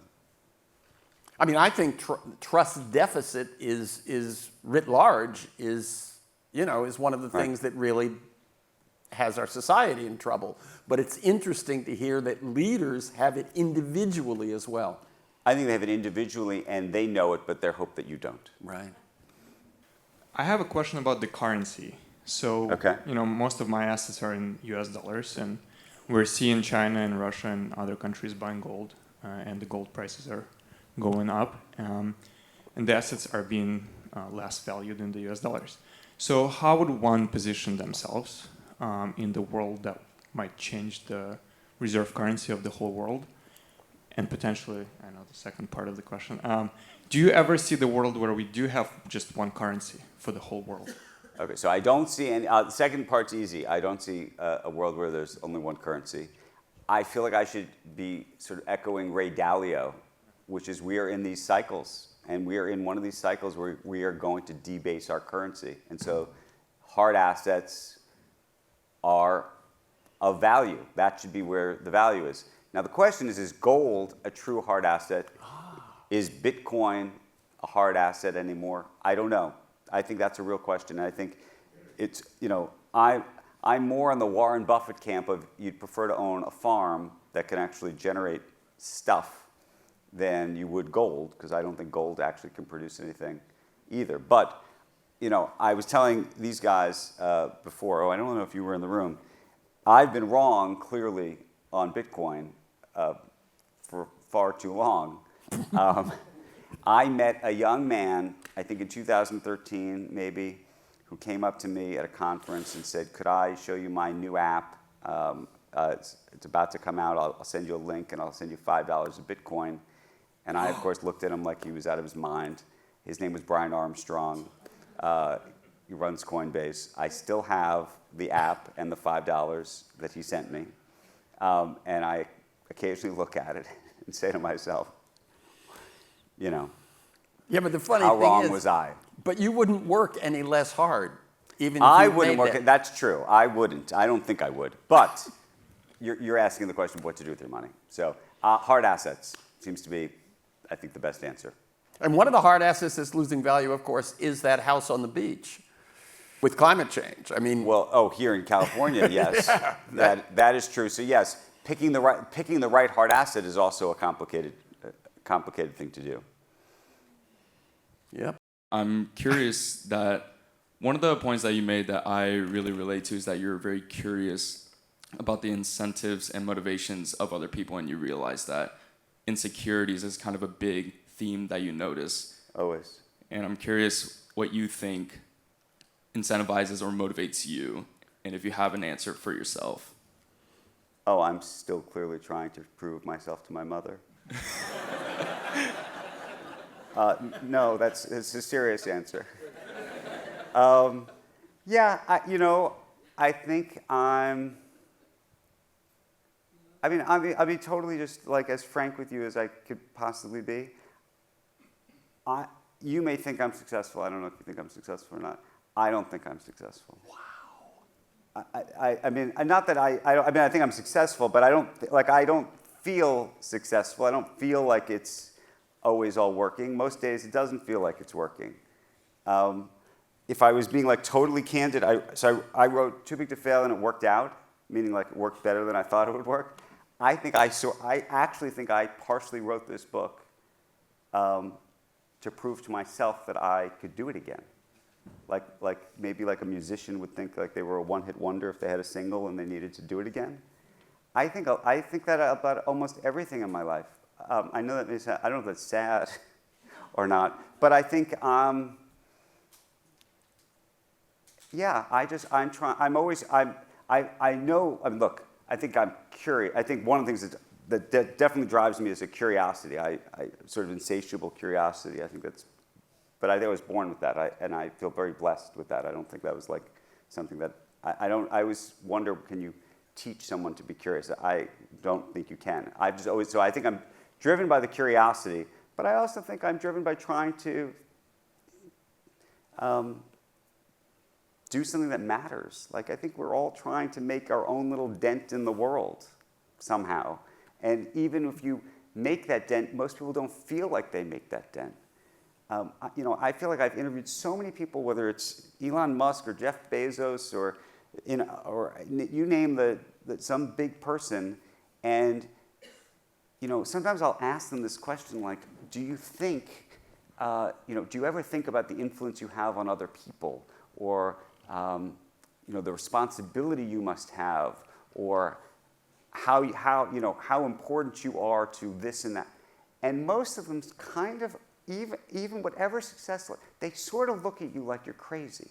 I mean, I think trust deficit is writ large is one of the things that really has our society in trouble. But it's interesting to hear that leaders have it individually as well. I think they have it individually and they know it, but they hope that you don't. Right. I have a question about the currency. So, Okay. Most of my assets are in US dollars, and we're seeing China and Russia and other countries buying gold, and the gold prices are going up, and the assets are being less valued in the US dollars. So how would one position themselves in the world that might change the reserve currency of the whole world? And potentially, I know the second part of the question, do you ever see the world where we do have just one currency for the whole world? Okay, so I don't see any, the second part's easy. I don't see a world where there's only one currency. I feel like I should be sort of echoing Ray Dalio, which is we are in these cycles, and we are in one of these cycles where we are going to debase our currency. And so hard assets are of value. That should be where the value is. Now the question is gold a true hard asset? Is Bitcoin a hard asset anymore? I don't know. I think that's a real question. I think it's, I'm more on the Warren Buffett camp of you'd prefer to own a farm that can actually generate stuff than you would gold, because I don't think gold actually can produce anything either. But, I was telling these guys before, I don't know if you were in the room, I've been wrong clearly on Bitcoin for far too long. I met a young man, I think in 2013 maybe, who came up to me at a conference and said, could I show you my new app? It's about to come out. I'll send you a link and I'll send you $5 of Bitcoin. And I, of course, looked at him like he was out of his mind. His name was Brian Armstrong. He runs Coinbase. I still have the app and the $5 that he sent me. And I occasionally look at it and say to myself, Yeah, but the funny how thing wrong is, was I? But you wouldn't work any less hard, even if I you wouldn't made work. that. That's true. I wouldn't. I don't think I would. But you're asking the question of what to do with your money. So hard assets seems to be, I think, the best answer. And one of the hard assets that's losing value, of course, is that house on the beach with climate change. I mean, Well, here in California, yes, that is true. So yes, picking the right hard asset is also a complicated thing to do. yep. I'm curious that one of the points that you made that I really relate to is that you're very curious about the incentives and motivations of other people, and you realize that insecurities is kind of a big theme that you notice. Always. And I'm curious what you think incentivizes or motivates you, and if you have an answer for yourself. Oh, I'm still clearly trying to prove myself to my mother. No, it's a serious answer. Yeah, I think I'll be totally just like as frank with you as I could possibly be. You may think I'm successful. I don't know if you think I'm successful or not. I don't think I'm successful. Wow. I mean, not that I think I'm successful, but I don't feel successful. I don't feel like it's always all working. Most days it doesn't feel like it's working. If I was being like totally candid, I wrote Too Big to Fail and it worked out, meaning like it worked better than I thought it would work. I actually think I partially wrote this book to prove to myself that I could do it again. Like maybe like a musician would think like they were a one-hit wonder if they had a single and they needed to do it again. I think that about almost everything in my life. I know that I don't know if that's sad or not, but I think yeah. I'm trying. I'm always. I know. I mean, look. I think I'm curious. I think one of the things that definitely drives me is a curiosity. I sort of insatiable curiosity. I think that's. But I was born with that, and I feel very blessed with that. I don't think that was like something that I always wonder, can you teach someone to be curious? I don't think you can. So I think I'm driven by the curiosity, but I also think I'm driven by trying to do something that matters. Like, I think we're all trying to make our own little dent in the world somehow. And even if you make that dent, most people don't feel like they make that dent. I feel like I've interviewed so many people, whether it's Elon Musk or Jeff Bezos or you name some big person, and sometimes I'll ask them this question, like, do you think, do you ever think about the influence you have on other people, or the responsibility you must have, or how important you are to this and that? And most of them kind of, even whatever success, they sort of look at you like you're crazy,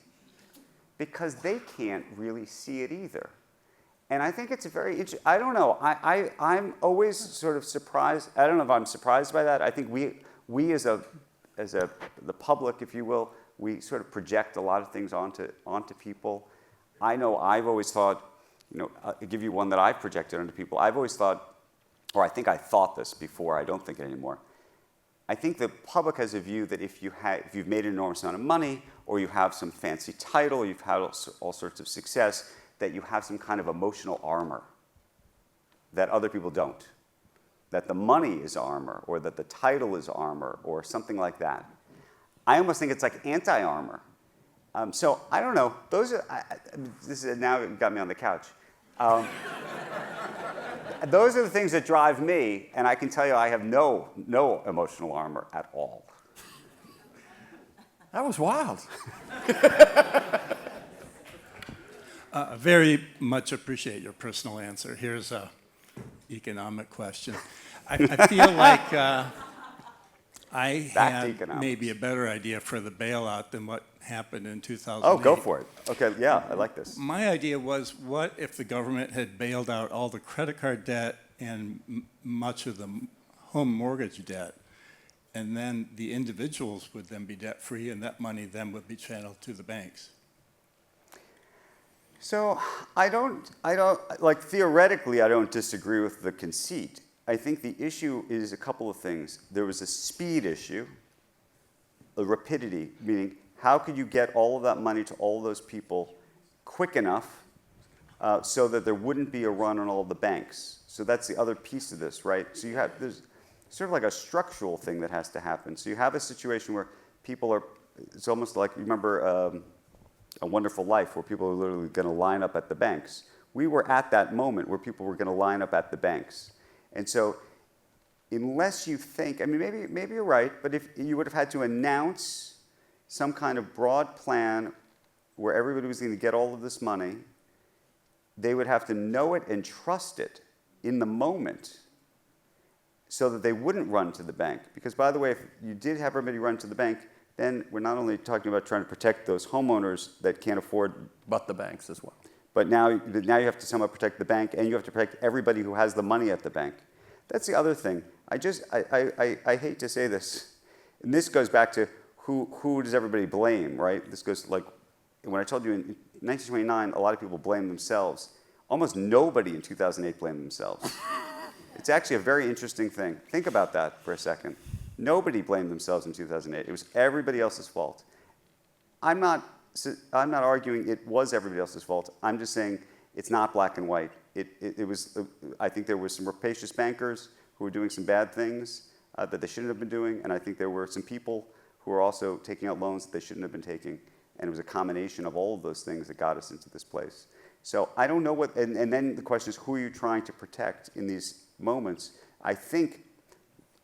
because they can't really see it either. And I think it's a very interesting, I don't know, I'm always sort of surprised. I don't know if I'm surprised by that. I think we as the public, if you will, we sort of project a lot of things onto people. I know I've always thought, I'll give you one that I've projected onto people. I've always thought, or I think I thought this before, I don't think it anymore. I think the public has a view that if you've made an enormous amount of money, or you have some fancy title, or you've had all sorts of success, that you have some kind of emotional armor that other people don't. That the money is armor, or that the title is armor, or something like that. I almost think it's like anti-armor. So I don't know. This is now got me on the couch. Those are the things that drive me, and I can tell you I have no emotional armor at all. That was wild. Very much appreciate your personal answer. Here's an economic question. I feel like I had maybe a better idea for the bailout than what happened in 2008. Oh, go for it. Okay, yeah, I like this. My idea was, what if the government had bailed out all the credit card debt and much of the home mortgage debt, and then the individuals would then be debt-free, and that money then would be channeled to the banks? So I don't, like, theoretically, I don't disagree with the conceit. I think the issue is a couple of things. There was a speed issue, a rapidity, meaning how could you get all of that money to all those people quick enough so that there wouldn't be a run on all the banks? So that's the other piece of this, right? So there's sort of like a structural thing that has to happen. So you have a situation where people are, it's almost like, you remember A Wonderful Life, where people are literally going to line up at the banks. We were at that moment where people were going to line up at the banks. And so unless you think, I mean, maybe you're right, but if you would have had to announce some kind of broad plan where everybody was going to get all of this money, they would have to know it and trust it in the moment so that they wouldn't run to the bank. Because, by the way, if you did have everybody run to the bank, then we're not only talking about trying to protect those homeowners that can't afford, But the banks as well. but now you have to somehow protect the bank, and you have to protect everybody who has the money at the bank. That's the other thing. I hate to say this, and this goes back to who does everybody blame, right? This goes like, when I told you in 1929, a lot of people blame themselves. Almost nobody in 2008 blamed themselves. It's actually a very interesting thing. Think about that for a second. Nobody blamed themselves in 2008. It was everybody else's fault. I'm not arguing it was everybody else's fault. I'm just saying it's not black and white. It was. I think there were some rapacious bankers who were doing some bad things that they shouldn't have been doing, and I think there were some people who were also taking out loans that they shouldn't have been taking, and it was a combination of all of those things that got us into this place. So I don't know what. And then the question is, who are you trying to protect in these moments? I think,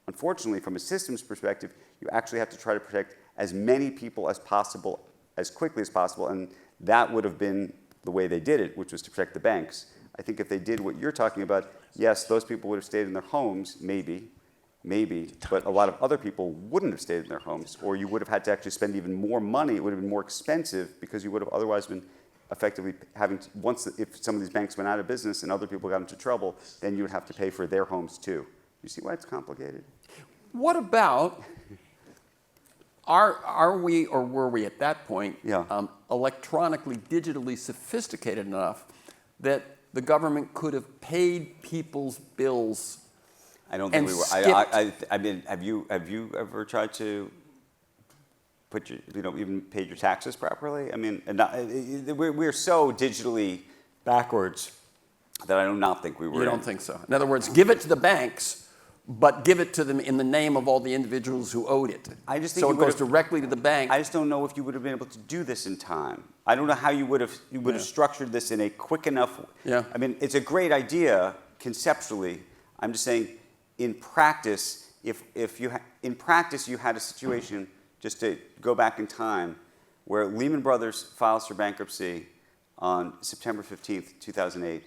unfortunately, from a systems perspective, you actually have to try to protect as many people as possible, as quickly as possible, and that would have been the way they did it, which was to protect the banks. I think if they did what you're talking about, yes, those people would have stayed in their homes, maybe, but a lot of other people wouldn't have stayed in their homes, or you would have had to actually spend even more money. It would have been more expensive because you would have otherwise been effectively having to, if some of these banks went out of business and other people got into trouble, then you would have to pay for their homes too. You see why it's complicated? What about are we or were we at that point Yeah. electronically, digitally sophisticated enough that the government could have paid people's bills? I don't think And we were. I mean, have you ever tried to put your, even paid your taxes properly? I mean, we're so digitally backwards that I do not think we were. You don't think so? In other words, give it to the banks, but give it to them in the name of all the individuals who owed it. I just think so you it goes would have- directly to the bank. I just don't know if you would have been able to do this in time. I don't know how you would have structured this in a quick enough. Yeah. I mean, it's a great idea conceptually. I'm just saying, in practice, in practice you had a situation, just to go back in time, where Lehman Brothers files for bankruptcy on September 15th, 2008.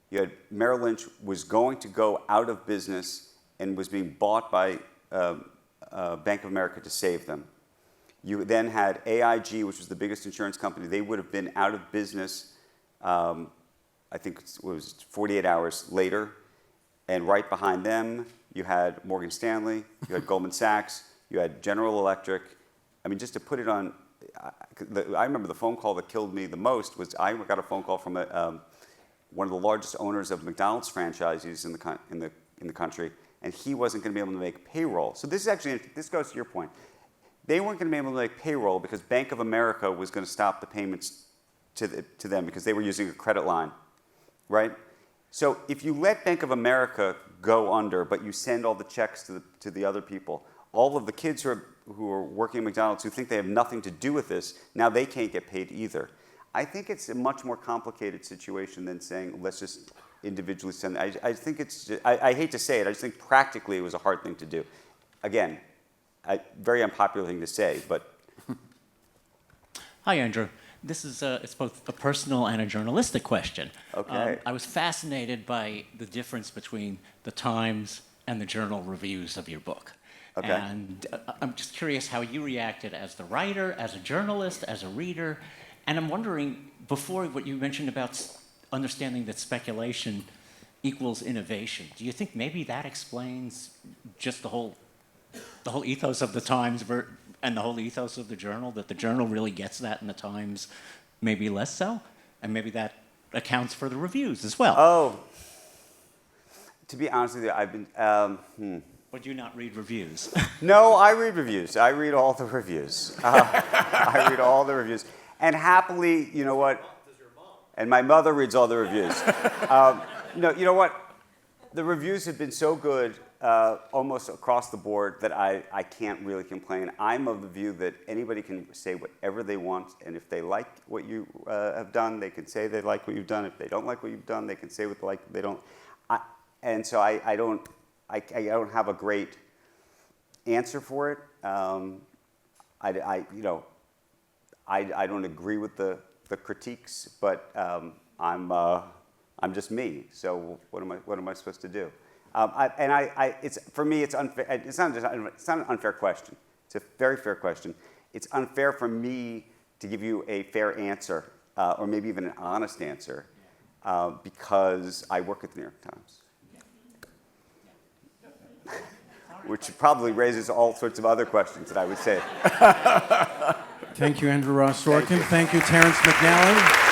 You had Merrill Lynch was going to go out of business and was being bought by Bank of America to save them. You then had AIG, which was the biggest insurance company. They would have been out of business, I think it was 48 hours later. And right behind them, you had Morgan Stanley, you had Goldman Sachs, you had General Electric. I mean, just to put it on, I remember the phone call that killed me the most was I got a phone call from one of the largest owners of McDonald's franchises in the country, and he wasn't going to be able to make payroll. So this goes to your point. They weren't going to be able to make payroll because Bank of America was going to stop the payments to them because they were using a credit line, right? So if you let Bank of America go under, but you send all the checks to the other people, all of the kids who are working at McDonald's who think they have nothing to do with this, now they can't get paid either. I think it's a much more complicated situation than saying, let's just individually send. I think it's, I hate to say it, I just think practically it was a hard thing to do. Again, very unpopular thing to say, but. Hi, Andrew. This is it's both a personal and a journalistic question. Okay. I was fascinated by the difference between the Times and the Journal reviews of your book. Okay. And I'm just curious how you reacted as the writer, as a journalist, as a reader. And I'm wondering, before what you mentioned about understanding that speculation equals innovation, do you think maybe that explains just the whole ethos of the Times and the whole ethos of the Journal, that the Journal really gets that and the Times maybe less so? And maybe that accounts for the reviews as well. Oh, to be honest with you, I've been. Or do you not read reviews? No, I read reviews. I read all the reviews. I read all the reviews. And happily, you know what? And my mother reads all the reviews. You know what? The reviews have been so good almost across the board that I can't really complain. I'm of the view that anybody can say whatever they want, and if they like what you have done, they can say they like what you've done. If they don't like what you've done, they can say what they don't. And so I don't have a great answer for it. I don't agree with the critiques, but I'm just me. So what am I supposed to do? It's for me. It's unfair. It's not an unfair question. It's a very fair question. It's unfair for me to give you a fair answer, or maybe even an honest answer, because I work at the New York Times. Which probably raises all sorts of other questions that I would say. Thank you, Andrew Ross Sorkin. Thank you, Terrence McNally.